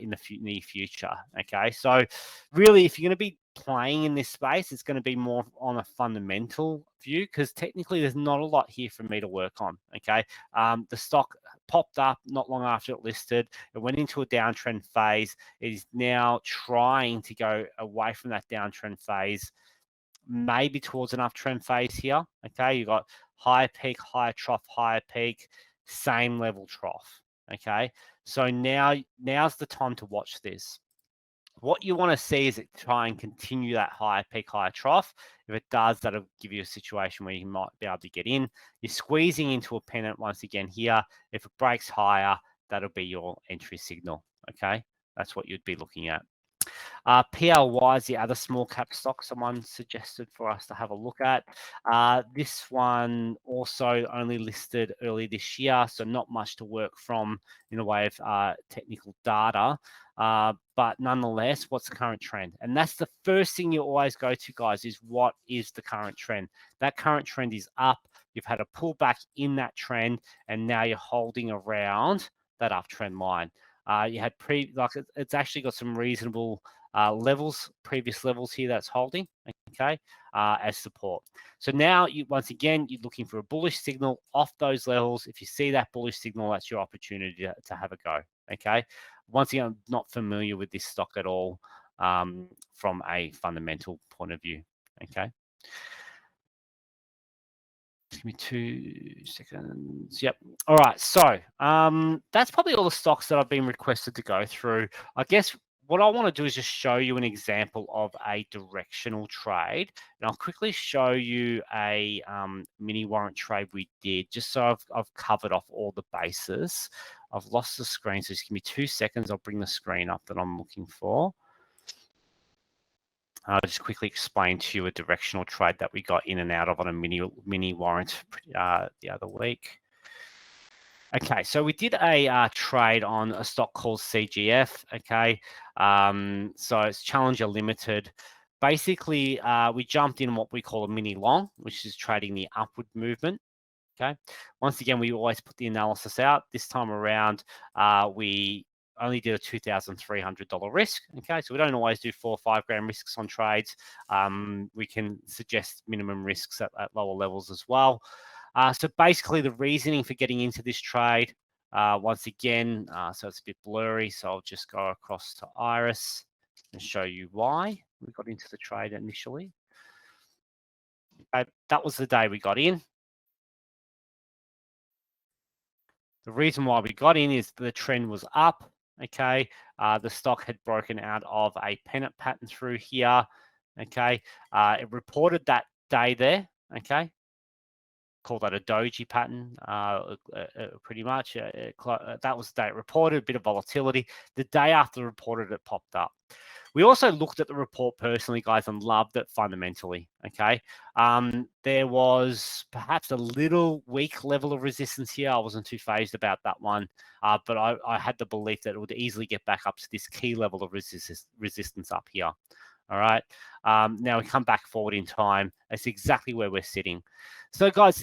in the near future. Okay, so really, if you're going to be playing in this space, it's going to be more on a fundamental view, because technically there's not a lot here for me to work on. Okay, the stock popped up not long after it listed. It went into a downtrend phase. It is now trying to go away from that downtrend phase, maybe towards an uptrend phase here. Okay, you got higher peak, higher trough, higher peak, same level trough. Okay, so now's the time to watch this. What you want to see is it try and continue that higher peak, higher trough. If it does, that'll give you a situation where you might be able to get in. You're squeezing into a pennant once again here. If it breaks higher, that'll be your entry signal. Okay, that's what you'd be looking at. PLY is the other small cap stock someone suggested for us to have a look at. This one also only listed early this year, so not much to work from in the way of technical data. But nonetheless, what's the current trend? And that's the first thing you always go to, guys, is what is the current trend? That current trend is up. You've had a pullback in that trend, and now you're holding around that uptrend line. You had it's actually got some reasonable levels, previous levels here that's holding, okay, as support. So now, once again, you're looking for a bullish signal off those levels. If you see that bullish signal, that's your opportunity to have a go, okay? Once again, I'm not familiar with this stock at all from a fundamental point of view, okay? Give me 2 seconds. Yep. All right. So that's probably all the stocks that I've been requested to go through. I guess what I want to do is just show you an example of a directional trade. And I'll quickly show you a mini warrant trade we did, just so I've covered off all the bases. I've lost the screen, so just give me 2 seconds. I'll bring the screen up that I'm looking for. I'll just quickly explain to you a directional trade that we got in and out of on a mini warrant the other week. Okay, so we did a trade on a stock called CGF. Okay, so it's Challenger Limited. Basically, we jumped in what we call a mini long, which is trading the upward movement. Okay, once again, we always put the analysis out. This time around, we only did a $2,300 risk. Okay, so we don't always do 4 or 5 grand risks on trades. We can suggest minimum risks at lower levels as well. So basically, the reasoning for getting into this trade, once again, so it's a bit blurry, so I'll just go across to Iris and show you why we got into the trade initially. That was the day we got in. The reason why we got in is the trend was up. Okay, the stock had broken out of a pennant pattern through here. Okay, it reported that day there. Okay, call that a doji pattern, pretty much. That was the day it reported, a bit of volatility. The day after it reported, it popped up. We also looked at the report personally, guys, and loved it fundamentally, okay? There was perhaps a little weak level of resistance here. I wasn't too phased about that one, but I had the belief that it would easily get back up to this key level of resistance up here. All right. Now we come back forward in time. That's exactly where we're sitting. So, guys,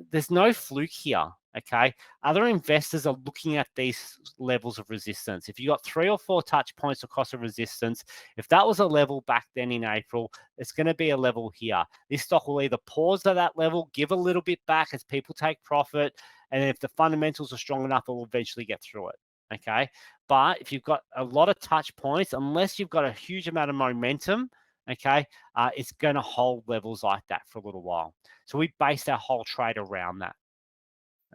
there's no fluke here. Okay. Other investors are looking at these levels of resistance. If you got 3 or 4 touch points across a resistance, if that was a level back then in April, it's going to be a level here. This stock will either pause at that level, give a little bit back as people take profit, and if the fundamentals are strong enough, it will eventually get through it. Okay. But if you've got a lot of touch points, unless you've got a huge amount of momentum, okay, it's going to hold levels like that for a little while. So we based our whole trade around that.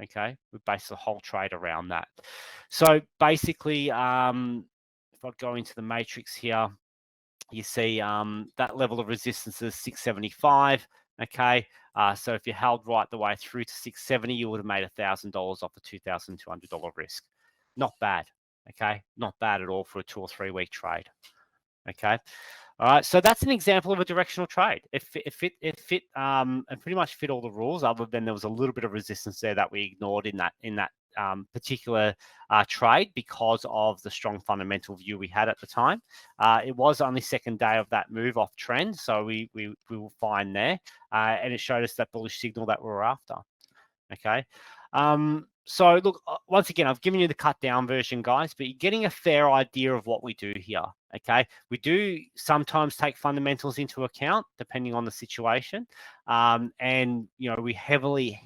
Okay, we based the whole trade around that. So basically, if I go into the matrix here, you see that level of resistance is 675. Okay, so if you held right the way through to 670, you would have made $1,000 off a $2,200 risk. Not bad. Okay, not bad at all for a 2 or 3 week trade. Okay, all right. So that's an example of a directional trade. It fit and pretty much fit all the rules, other than there was a little bit of resistance there that we ignored in that particular trade because of the strong fundamental view we had at the time. It was only second day of that move off trend, so we were fine there, and it showed us that bullish signal that we were after. Okay. So look, once again, I've given you the cut down version, guys, but you're getting a fair idea of what we do here. Okay. We do sometimes take fundamentals into account depending on the situation. And, you know, we heavily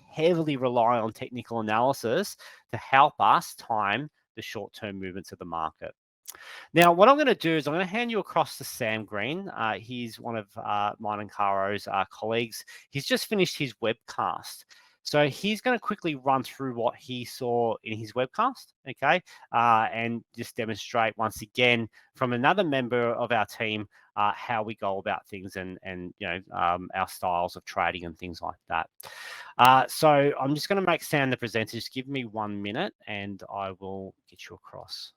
rely on technical analysis to help us time the short-term movements of the market. Now, what I'm going to do is I'm going to hand you across to Sam Green. He's one of mine and Caro's colleagues. He's just finished his webcast. So he's going to quickly run through what he saw in his webcast, okay, and just demonstrate once again from another member of our team how we go about things and you know our styles of trading and things like that. So I'm just going to make Sam the presenter. Just give me 1 minute, and I will get you across.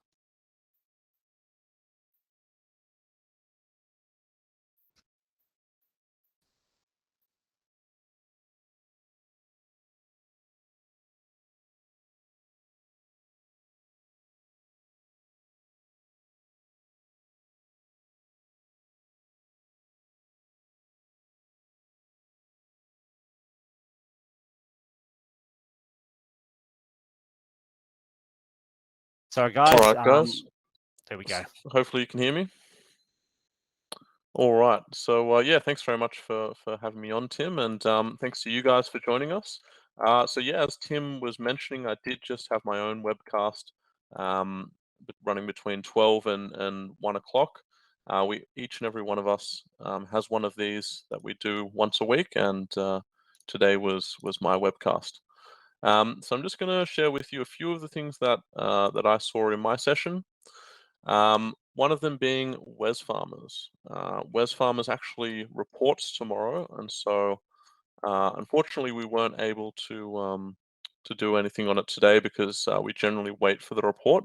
So guys, All right, guys. there we go. Hopefully you can hear me. All right. So yeah, thanks very much for having me on, Tim, and thanks to you guys for joining us. So yeah, as Tim was mentioning, I did just have my own webcast running between 12 and 1 o'clock. We each and every one of us has one of these that we do once a week, and today was my webcast. So I'm just going to share with you a few of the things that that I saw in my session. One of them being Wesfarmers. Wesfarmers actually reports tomorrow, and so unfortunately we weren't able to do anything on it today because we generally wait for the report.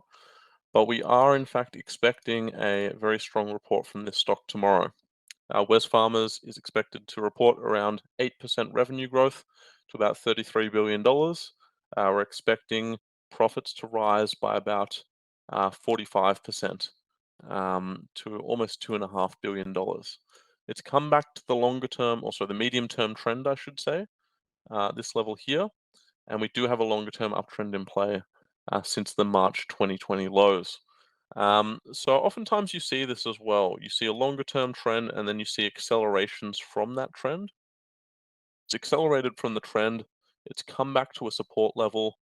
But we are in fact expecting a very strong report from this stock tomorrow. Wesfarmers is expected to report around 8% revenue growth to about $33 billion. We're expecting profits to rise by about 45% to almost $2.5 billion. It's come back to the longer term, also the medium term trend, I should say, this level here. And we do have a longer term uptrend in play since the March 2020 lows. So oftentimes you see this as well. You see a longer term trend and then you see accelerations from that trend. It's accelerated from the trend, it's come back to a support level,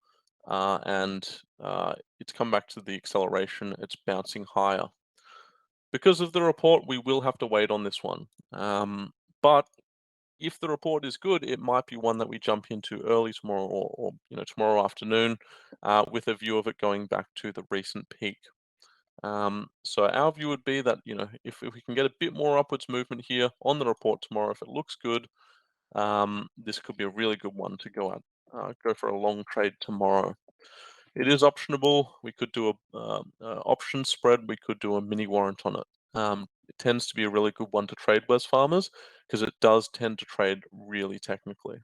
and it's come back to the acceleration, it's bouncing higher. Because of the report, we will have to wait on this one. But if the report is good, it might be one that we jump into early tomorrow or tomorrow afternoon with a view of it going back to the recent peak. So our view would be that if we can get a bit more upwards movement here on the report tomorrow, if it looks good, this could be a really good one to go for a long trade tomorrow. It is optionable. We could do a option spread. We could do a mini warrant on it. It tends to be a really good one to trade Wesfarmers because it does tend to trade really technically.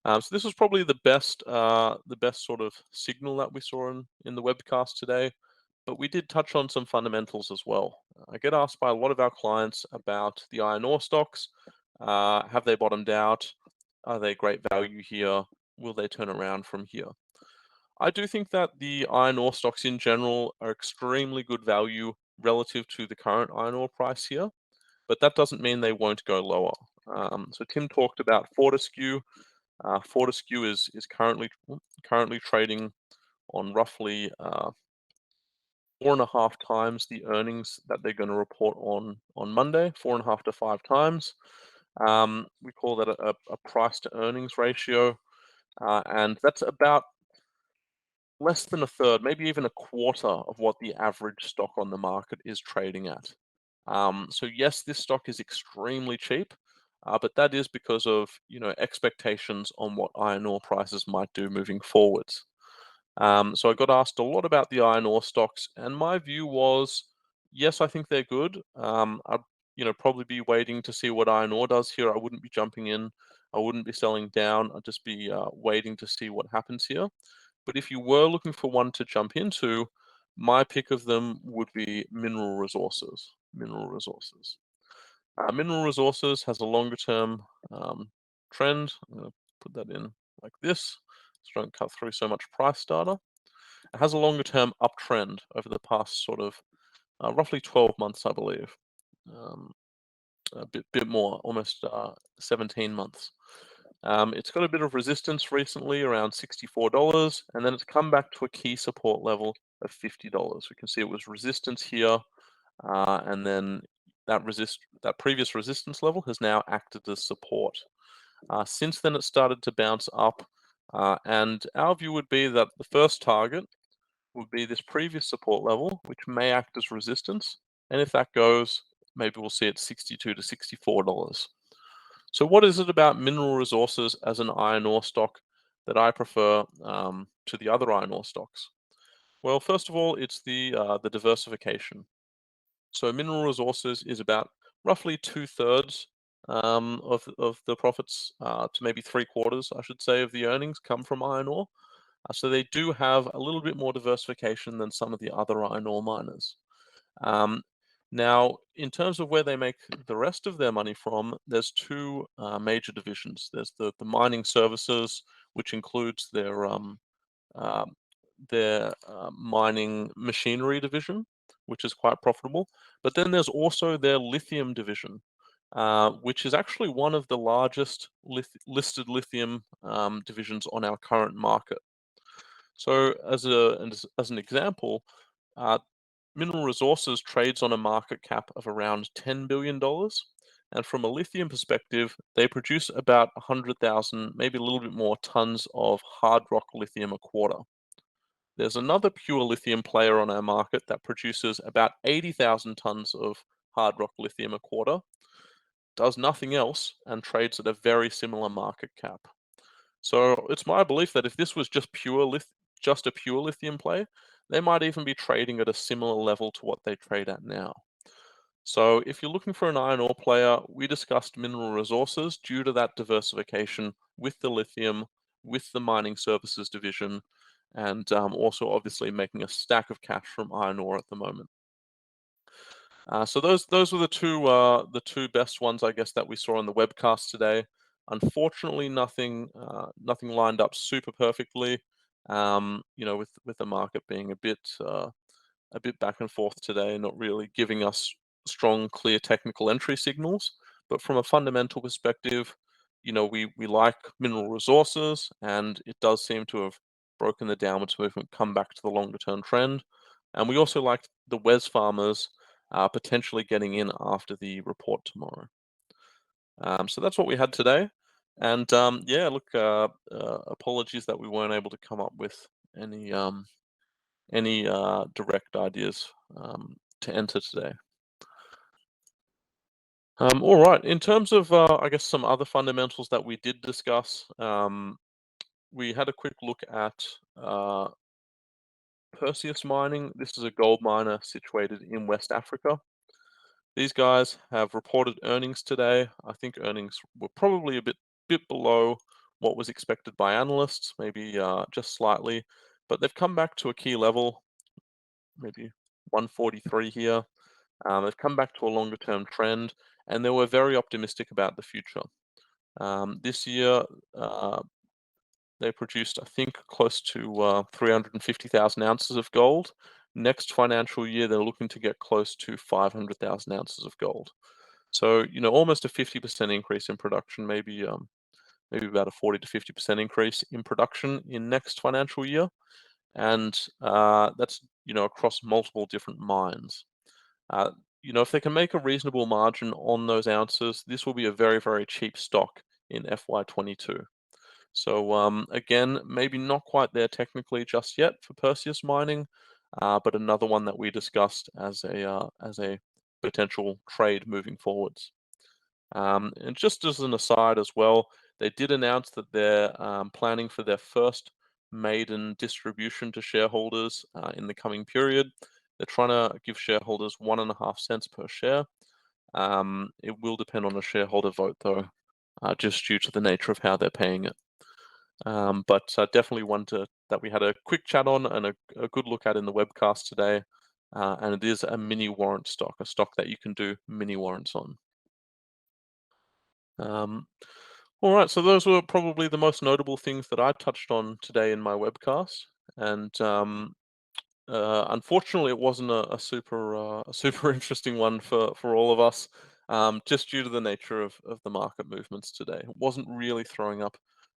So this was probably the best sort of signal that we saw in the webcast today. But we did touch on some fundamentals as well. I get asked by a lot of our clients about the iron ore stocks. Have they bottomed out? Are they great value here? Will they turn around from here? I do think that the iron ore stocks in general are extremely good value relative to the current iron ore price here, but that doesn't mean they won't go lower. So Tim talked about Fortescue. Fortescue is currently trading on roughly 4.5 times the earnings that they're going to report on Monday, 4.5 to 5 times. We call that a price to earnings ratio, and that's about less than a third, maybe even a quarter of what the average stock on the market is trading at. So yes, this stock is extremely cheap, but that is because of expectations on what iron ore prices might do moving forwards. So I got asked a lot about the iron ore stocks, and my view was, yes, I think they're good. I'd probably be waiting to see what iron ore does here. I wouldn't be jumping in. I wouldn't be selling down. I'd just be waiting to see what happens here. But if you were looking for one to jump into, my pick of them would be mineral resources. Mineral resources. Mineral resources has a longer term trend. I'm going to put that in like this, so don't cut through so much price data. It has a longer term uptrend over the past sort of roughly 12 months, I believe. A bit more, almost 17 months. It's got a bit of resistance recently around $64, and then it's come back to a key support level of $50. We can see it was resistance here, and then that previous resistance level has now acted as support. Since then, it started to bounce up, and our view would be that the first target would be this previous support level, which may act as resistance, and if that goes, maybe we'll see it $62 to $64. So what is it about mineral resources as an iron ore stock that I prefer to the other iron ore stocks? Well, first of all, it's the diversification. So mineral resources is about roughly 2/3 of the profits to maybe 3/4, I should say, of the earnings come from iron ore. So they do have a little bit more diversification than some of the other iron ore miners. Now, in terms of where they make the rest of their money from, there's two major divisions. There's the mining services, which includes their their mining machinery division, which is quite profitable. But then there's also their lithium division, which is actually one of the largest listed lithium divisions on our current market. So as an example, Mineral Resources trades on a market cap of around $10 billion. And from a lithium perspective, they produce about 100,000, maybe a little bit more, tons of hard rock lithium a quarter. There's another pure lithium player on our market that produces about 80,000 tons of hard rock lithium a quarter, does nothing else, and trades at a very similar market cap. So it's my belief that if this was just a pure lithium play, they might even be trading at a similar level to what they trade at now. So if you're looking for an iron ore player, we discussed Mineral Resources due to that diversification with the lithium, with the mining services division, and also obviously making a stack of cash from iron ore at the moment. So those were the two best ones, I guess, that we saw on the webcast today. Unfortunately, nothing lined up super perfectly. With the market being a bit back and forth today, not really giving us strong, clear technical entry signals. But from a fundamental perspective, we like Mineral Resources, and it does seem to have broken the downwards movement, come back to the longer term trend. And we also like the Wesfarmers potentially getting in after the report tomorrow. So that's what we had today. And yeah, look, apologies that we weren't able to come up with any direct ideas to enter today. All right, in terms of, I guess, some other fundamentals that we did discuss, we had a quick look at Perseus Mining. This is a gold miner situated in West Africa. These guys have reported earnings today. I think earnings were probably a bit below what was expected by analysts, maybe just slightly, but they've come back to a key level, maybe 143 here. They've come back to a longer term trend, and they were very optimistic about the future. This year, they produced, I think, close to 350,000 ounces of gold. Next financial year, they're looking to get close to 500,000 ounces of gold. So, almost a 50% increase in production, maybe about a 40 to 50% increase in production in next financial year. And that's, across multiple different mines. If they can make a reasonable margin on those ounces, this will be a very, very cheap stock in FY22. So again, maybe not quite there technically just yet for Perseus Mining, but another one that we discussed as a potential trade moving forwards. And just as an aside as well, they did announce that they're planning for their first maiden distribution to shareholders in the coming period. They're trying to give shareholders 1.5 cents per share. It will depend on a shareholder vote, though, just due to the nature of how they're paying it. But definitely one that we had a quick chat on and a good look at in the webcast today. And it is a mini warrant stock, a stock that you can do mini warrants on. All right, so those were probably the most notable things that I touched on today in my webcast. And unfortunately, it wasn't a super interesting one for all of us, just due to the nature of the market movements today. It wasn't really throwing up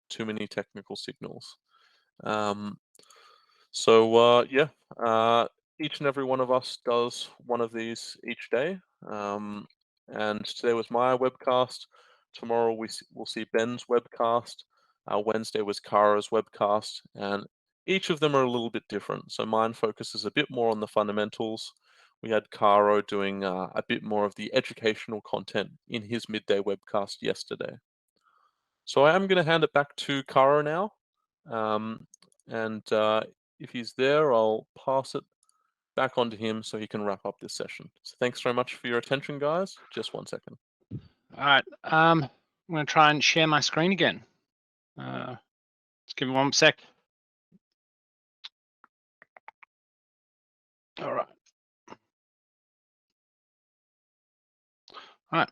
too many technical signals. So yeah, each and every one of us does one of these each day. And today was my webcast. Tomorrow we'll see Ben's webcast. Wednesday was Kara's webcast, and each of them are a little bit different. So mine focuses a bit more on the fundamentals. We had Caro doing a bit more of the educational content in his midday webcast yesterday. So I am going to hand it back to Caro now. And if he's there, I'll pass it back onto him so he can wrap up this session. So thanks very much for your attention, guys. Just 1 second. All right, I'm going to try and share my screen again. Just give me 1 sec. All right. All right.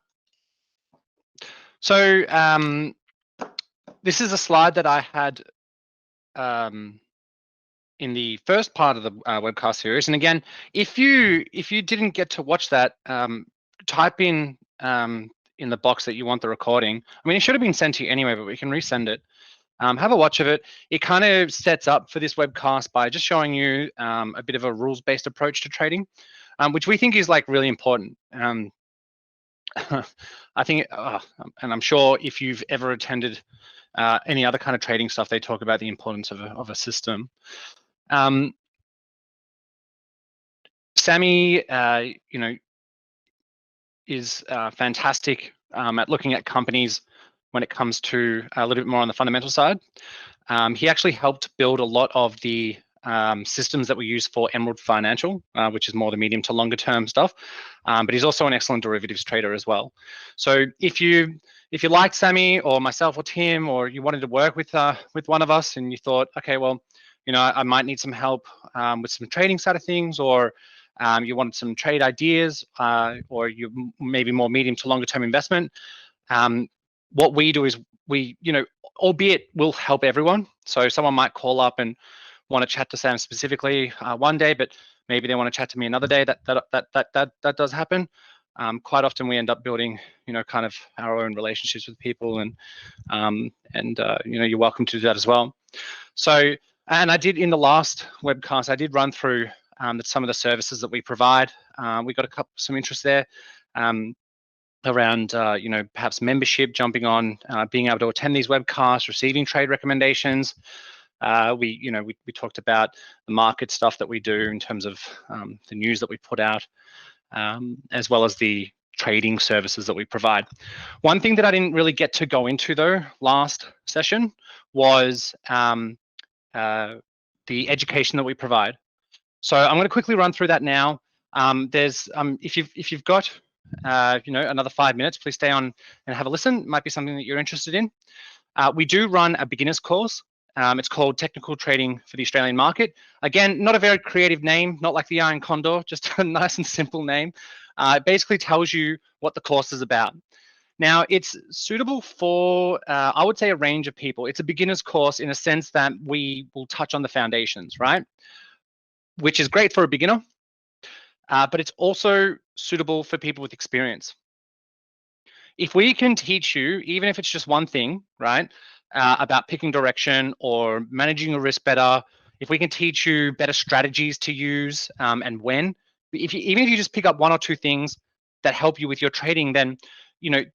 So this is a slide that I had in the first part of the webcast series. And again, if you didn't get to watch that, type in the box that you want the recording. I mean, it should have been sent to you anyway, but we can resend it. Have a watch of it. It kind of sets up for this webcast by just showing you a bit of a rules-based approach to trading, which we think is like really important. I think, and I'm sure if you've ever attended any other kind of trading stuff, they talk about the importance of a system. Sammy, is fantastic at looking at companies when it comes to a little bit more on the fundamental side. He actually helped build a lot of the systems that we use for Emerald Financial, which is more the medium to longer term stuff. But he's also an excellent derivatives trader as well. So if you like Sammy or myself or Tim, or you wanted to work with one of us and you thought, okay, well, I might need some help with some trading side of things, or you wanted some trade ideas, or you maybe more medium to longer term investment, what we do is we, albeit we'll help everyone. So someone might call up and want to chat to Sam specifically one day, but maybe they want to chat to me another day. That does happen. Quite often we end up building, kind of our own relationships with people, and you're welcome to do that as well. So, and I did in the last webcast, I did run through some of the services that we provide. We got some interest there. Around perhaps membership, jumping on, being able to attend these webcasts, receiving trade recommendations. We talked about the market stuff that we do in terms of the news that we put out, as well as the trading services that we provide. One thing that I didn't really get to go into though last session was the education that we provide. So I'm going to quickly run through that now. There's if you've got another 5 minutes, please stay on and have a listen. It might be something that you're interested in. We do run a beginner's course. It's called Technical Trading for the Australian Market. Again, not a very creative name, not like the Iron Condor, just a nice and simple name. It basically tells you what the course is about. Now, it's suitable for, I would say, a range of people. It's a beginner's course in a sense that we will touch on the foundations, right? Which is great for a beginner, but it's also suitable for people with experience. If we can teach you, even if it's just one thing, right, about picking direction or managing your risk better, if we can teach you better strategies to use and when, even if you just pick up one or two things that help you with your trading, then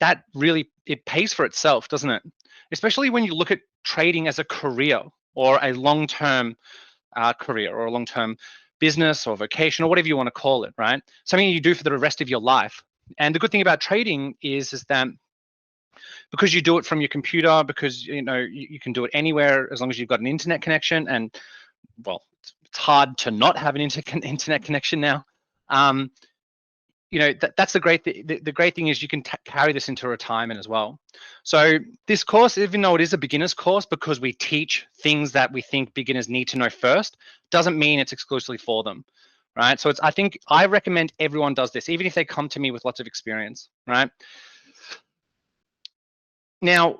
that really, it pays for itself, doesn't it? Especially when you look at trading as a career or a long-term career or a long-term business or vocation or whatever you want to call it, right? Something you do for the rest of your life. And the good thing about trading is that because you do it from your computer, because you can do it anywhere as long as you've got an internet connection, and well, it's hard to not have an internet connection now. That's the great thing. The great thing is you can carry this into retirement as well. So this course, even though it is a beginner's course, because we teach things that we think beginners need to know first, doesn't mean it's exclusively for them, right? So I think I recommend everyone does this, even if they come to me with lots of experience, right? Now,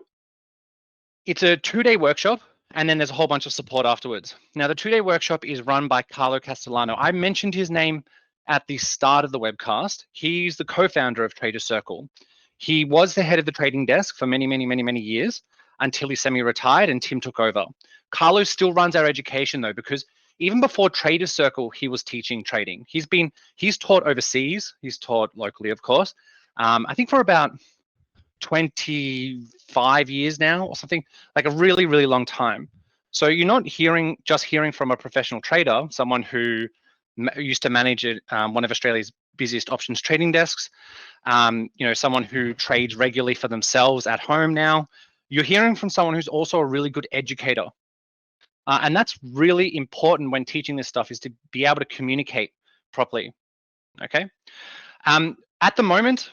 it's a 2-day workshop, and then there's a whole bunch of support afterwards. Now, the 2-day workshop is run by Carlo Castellano. I mentioned his name at the start of the webcast. He's the co-founder of Trader Circle. He was the head of the trading desk for many, many, many, many years until he semi-retired and Tim took over. Carlo still runs our education though, because even before Trader Circle, he was teaching trading. He's taught overseas. He's taught locally, of course. I think for about 25 years now or something, like a really, really long time. So you're not just hearing from a professional trader, someone who used to manage one of Australia's busiest options trading desks, someone who trades regularly for themselves at home now. You're hearing from someone who's also a really good educator. And that's really important when teaching this stuff, is to be able to communicate properly, okay? At the moment,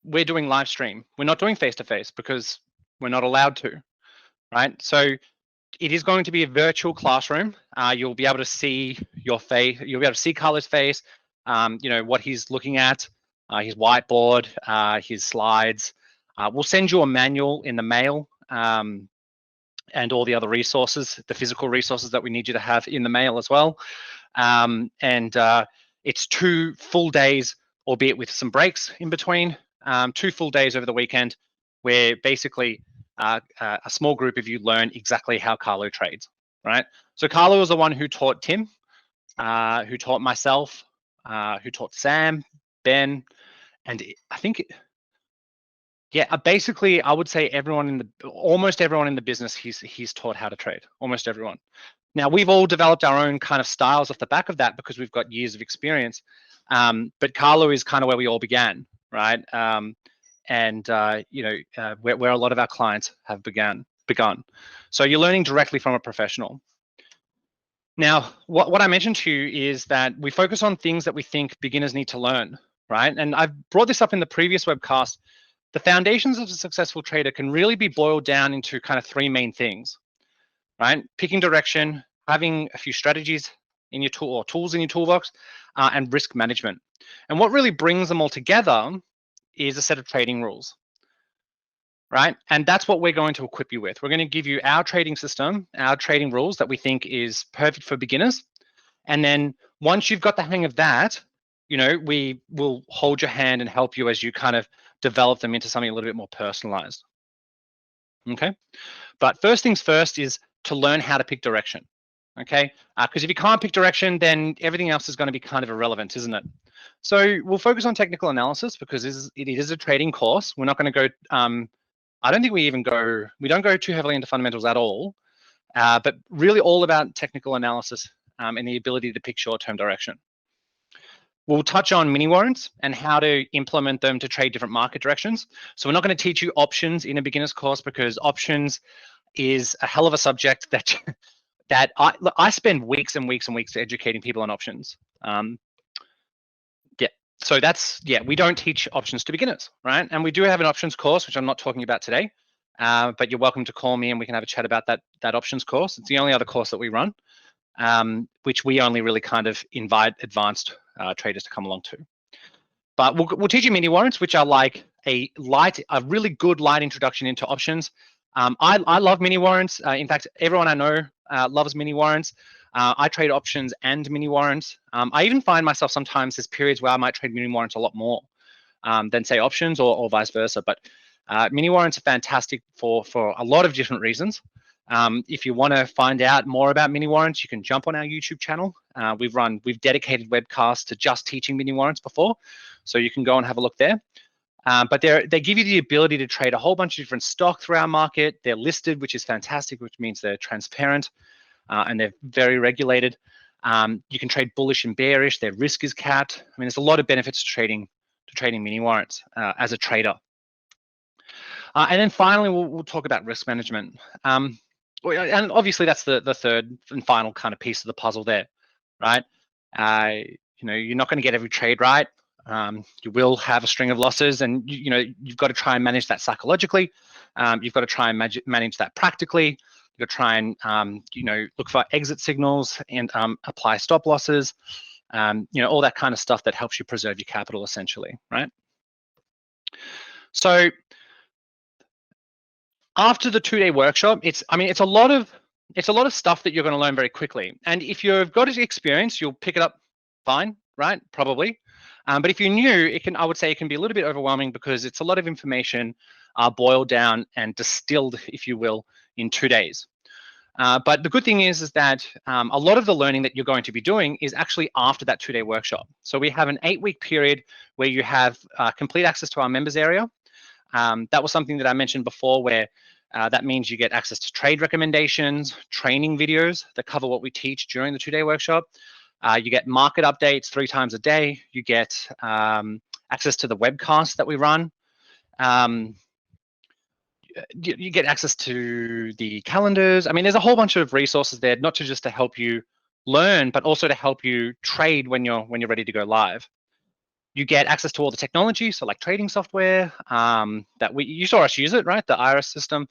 we're doing live stream. We're not doing face-to-face because we're not allowed to, right? So it is going to be a virtual classroom. You'll be able to see your face. You'll be able to see Carlo's face, what he's looking at, his whiteboard, his slides. We'll send you a manual in the mail and all the other resources, the physical resources that we need you to have in the mail as well. It's 2 full days, albeit with some breaks in between, 2 full days over the weekend, where basically a small group of you learn exactly how Carlo trades, right? So Carlo was the one who taught Tim, who taught myself, who taught Sam, Ben, and I think, yeah, basically I would say almost everyone in the business he's taught how to trade, almost everyone. Now we've all developed our own kind of styles off the back of that because we've got years of experience, but Carlo is kind of where we all began, right? Where a lot of our clients have begun. So you're learning directly from a professional. Now, what I mentioned to you is that we focus on things that we think beginners need to learn, right? And I've brought this up in the previous webcast. The foundations of a successful trader can really be boiled down into kind of 3 main things, right? Picking direction, having a few strategies in your tool or tools in your toolbox, and risk management. And what really brings them all together is a set of trading rules, right? And that's what we're going to equip you with. We're going to give you our trading system, our trading rules that we think is perfect for beginners. And then once you've got the hang of that, we will hold your hand and help you as you kind of develop them into something a little bit more personalized. Okay. But first things first is to learn how to pick direction. Okay. Because if you can't pick direction, then everything else is going to be kind of irrelevant, isn't it? So we'll focus on technical analysis because it is a trading course. We're not going to go, I don't think we don't go too heavily into fundamentals at all, but really all about technical analysis and the ability to pick short-term direction. We'll touch on mini warrants and how to implement them to trade different market directions. So we're not going to teach you options in a beginner's course because options is a hell of a subject that I spend weeks and weeks and weeks educating people on options. So we don't teach options to beginners, right? And we do have an options course, which I'm not talking about today, but you're welcome to call me and we can have a chat about that options course. It's the only other course that we run, which we only really kind of invite advanced traders to come along to. But we'll teach you mini warrants, which are like a really good light introduction into options. I love mini warrants. In fact, everyone I know loves mini warrants. I trade options and mini warrants. I even find myself sometimes there's periods where I might trade mini warrants a lot more than say options or vice versa. But mini warrants are fantastic for a lot of different reasons. If you want to find out more about mini warrants, you can jump on our YouTube channel. We've dedicated webcasts to just teaching mini warrants before, so you can go and have a look there. But they give you the ability to trade a whole bunch of different stock through our market. They're listed, which is fantastic, which means they're transparent and they're very regulated. You can trade bullish and bearish. Their risk is capped. I mean, there's a lot of benefits to trading mini warrants as a trader. And then finally, we'll talk about risk management. And obviously, that's the third and final kind of piece of the puzzle there, right? You're not going to get every trade right. You will have a string of losses, and you've got to try and manage that psychologically. You've got to try and manage that practically. You've got to try and look for exit signals and apply stop losses. All that kind of stuff that helps you preserve your capital, essentially, right? So after the 2-day workshop, it's a lot of stuff that you're going to learn very quickly. And if you've got experience, you'll pick it up fine, right? Probably. But if you're new, I would say it can be a little bit overwhelming because it's a lot of information boiled down and distilled, if you will, in 2 days. But the good thing is that a lot of the learning that you're going to be doing is actually after that 2-day workshop. So we have an 8-week period where you have complete access to our members area. That was something that I mentioned before, where that means you get access to trade recommendations, training videos that cover what we teach during the 2-day workshop. You get market updates 3 times a day. You get access to the webcast that we run. You get access to the calendars. I mean, there's a whole bunch of resources there, not just to help you learn, but also to help you trade when you're ready to go live. You get access to all the technology, so like trading software that you saw us use it, right? The IRS system.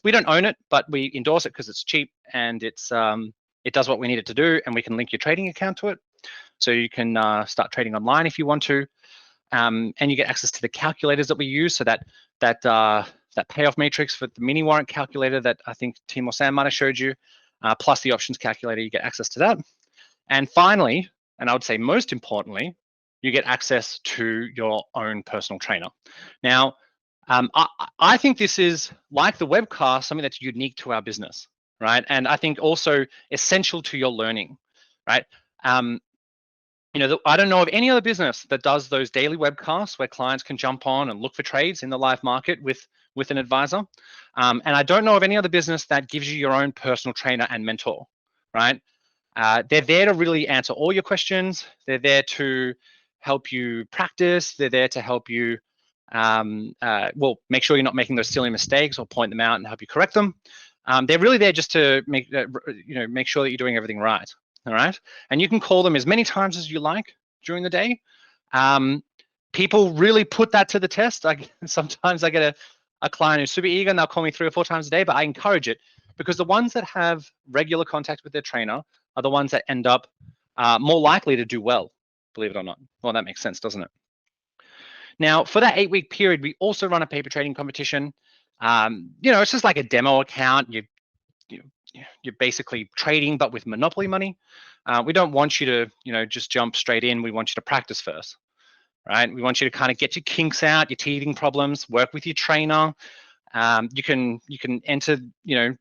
We don't own it, but we endorse it because it's cheap and it does what we need it to do, and we can link your trading account to it, so you can start trading online if you want to. And you get access to the calculators that we use, so that that payoff matrix for the mini warrant calculator that I think Tim or Sam might have showed you, plus the options calculator, you get access to that. And finally, and I would say most importantly, you get access to your own personal trainer. Now, I think this is, like the webcast, something that's unique to our business, right? And I think also essential to your learning, right? I don't know of any other business that does those daily webcasts where clients can jump on and look for trades in the live market with an advisor. And I don't know of any other business that gives you your own personal trainer and mentor, right? They're there to really answer all your questions. They're there to help you practice. They're there to help you, make sure you're not making those silly mistakes or point them out and help you correct them. They're really there just to make sure that you're doing everything right. All right, and you can call them as many times as you like during the day. People really put that to the test. Sometimes I get a client who's super eager and they'll call me 3 or 4 times a day, but I encourage it because the ones that have regular contact with their trainer are the ones that end up more likely to do well, believe it or not. Well, that makes sense, doesn't it? Now, for that 8-week period, we also run a paper trading competition. It's just like a demo account. You're basically trading, but with monopoly money. We don't want you to, just jump straight in. We want you to practice first, right? We want you to kind of get your kinks out, your teething problems, work with your trainer. You can enter,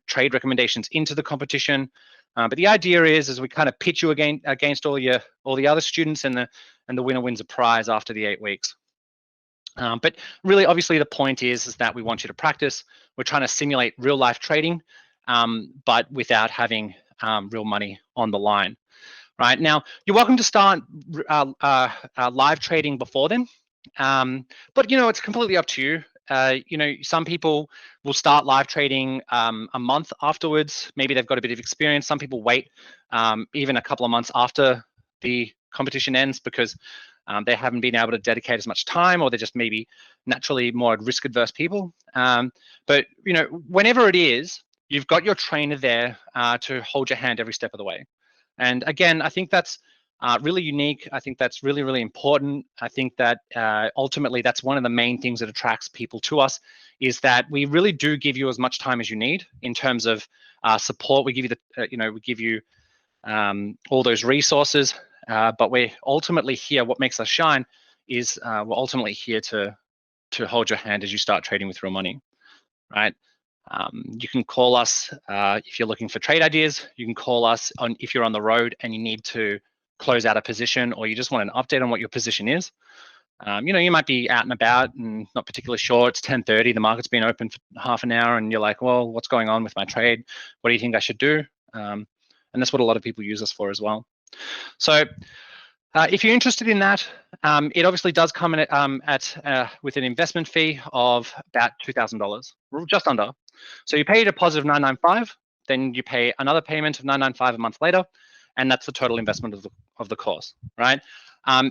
trade recommendations into the competition. But the idea is we kind of pitch you against all the other students, and the winner wins a prize after the 8 weeks. But really, obviously, the point is that we want you to practice. We're trying to simulate real life trading, but without having real money on the line. Right now, you're welcome to start live trading before then, but it's completely up to you. Some people will start live trading a month afterwards. Maybe they've got a bit of experience. Some people wait even a couple of months after the competition ends because they haven't been able to dedicate as much time, or they're just maybe naturally more risk-adverse people. But whenever it is, you've got your trainer there to hold your hand every step of the way. And again, I think that's really unique. I think that's really, really important. I think that ultimately that's one of the main things that attracts people to us, is that we really do give you as much time as you need in terms of support. We give you we give you all those resources, but we're ultimately here. What makes us shine is we're ultimately here to hold your hand as you start trading with real money, right? You can call us if you're looking for trade ideas. You can call us if you're on the road and you need to close out a position, or you just want an update on what your position is. You might be out and about and not particularly sure. It's 10:30, the market's been open for half an hour, and you're like, well, what's going on with my trade? What do you think I should do? And that's what a lot of people use us for as well. So if you're interested in that, it obviously does come in with an investment fee of about $2,000, just under. So you pay a deposit of $995, then you pay another payment of $995 a month later, and that's the total investment of the course, right?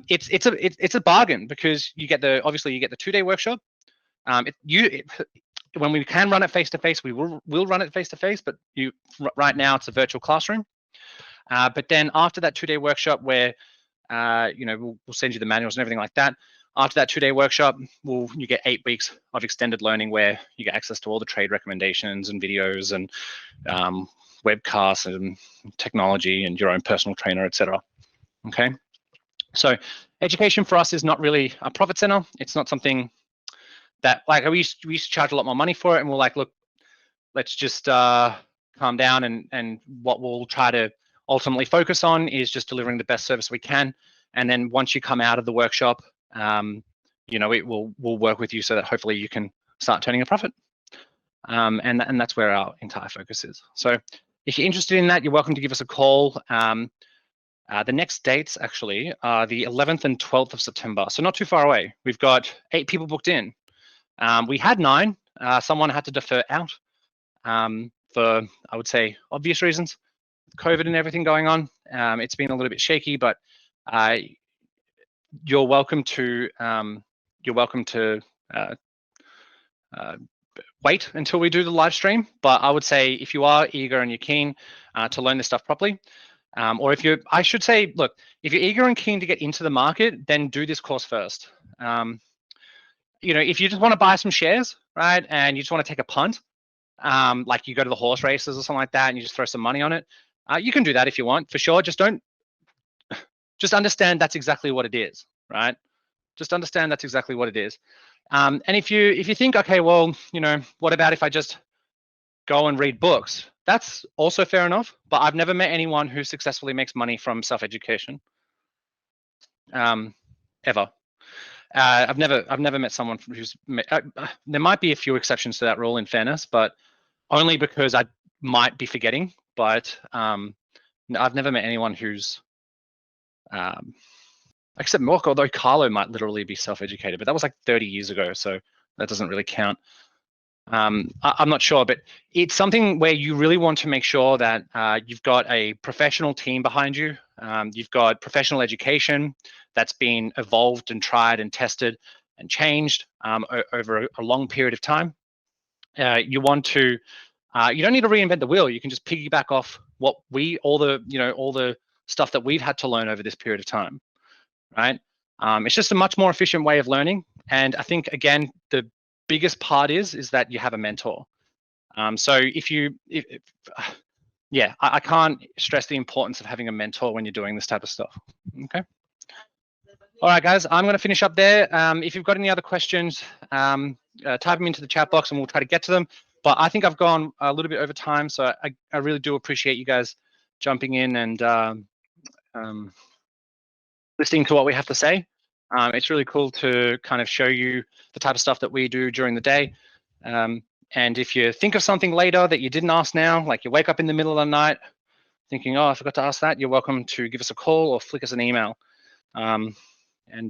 It's a bargain because you get the 2-day workshop. When we can run it face to face, we will run it face to face, but right now it's a virtual classroom. But then after that 2-day workshop, where we'll send you the manuals and everything like that. After that 2-day workshop, you get 8 weeks of extended learning where you get access to all the trade recommendations and videos and webcasts and technology and your own personal trainer, etc. Okay, so education for us is not really a profit center. It's not something that, like, we used to charge a lot more money for it, and we're like, look, let's just calm down, and what we'll try to ultimately focus on is just delivering the best service we can. And then once you come out of the workshop, we'll work with you so that hopefully you can start turning a profit. And that's where our entire focus is. So if you're interested in that, you're welcome to give us a call. The next dates actually are the 11th and 12th of September. So not too far away. We've got 8 people booked in. We had 9. Someone had to defer out for, I would say, obvious reasons. COVID and everything going on, it's been a little bit shaky, but you're welcome to wait until we do the live stream. But I would say if you are eager and you're keen to learn this stuff properly, or if I should say, look, if you're eager and keen to get into the market, then do this course first. you know, if you just want to buy some shares, right, and you just want to take a punt, like you go to the horse races or something like that, and you just throw some money on it, you can do that if you want, for sure. Just understand that's exactly what it is, right? Just understand that's exactly what it is. And if you think, okay, well, you know, what about if I just go and read books? That's also fair enough, but I've never met anyone who successfully makes money from self-education, ever. I've never met someone who's. There might be a few exceptions to that rule, in fairness, but only because I might be forgetting. But I've never met anyone who's, except Mork, although Carlo might literally be self-educated, but that was like 30 years ago, so that doesn't really count. I'm not sure, but it's something where you really want to make sure that you've got a professional team behind you. You've got professional education that's been evolved and tried and tested and changed over a long period of time. You want to, you don't need to reinvent the wheel. You can just piggyback off what all the stuff that we've had to learn over this period of time, right? It's just a much more efficient way of learning. And I think, again, the biggest part is that you have a mentor. So yeah, I can't stress the importance of having a mentor when you're doing this type of stuff. Okay. All right, guys, I'm going to finish up there. If you've got any other questions, type them into the chat box and we'll try to get to them. But I think I've gone a little bit over time, so I really do appreciate you guys jumping in and listening to what we have to say. It's really cool to kind of show you the type of stuff that we do during the day. And if you think of something later that you didn't ask now, like you wake up in the middle of the night thinking, oh, I forgot to ask that, you're welcome to give us a call or flick us an email. And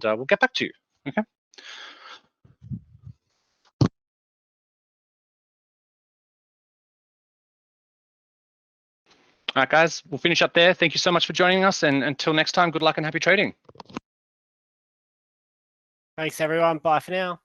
we'll get back to you, okay? All right, guys, we'll finish up there. Thank you so much for joining us. And until next time, good luck and happy trading. Thanks, everyone. Bye for now.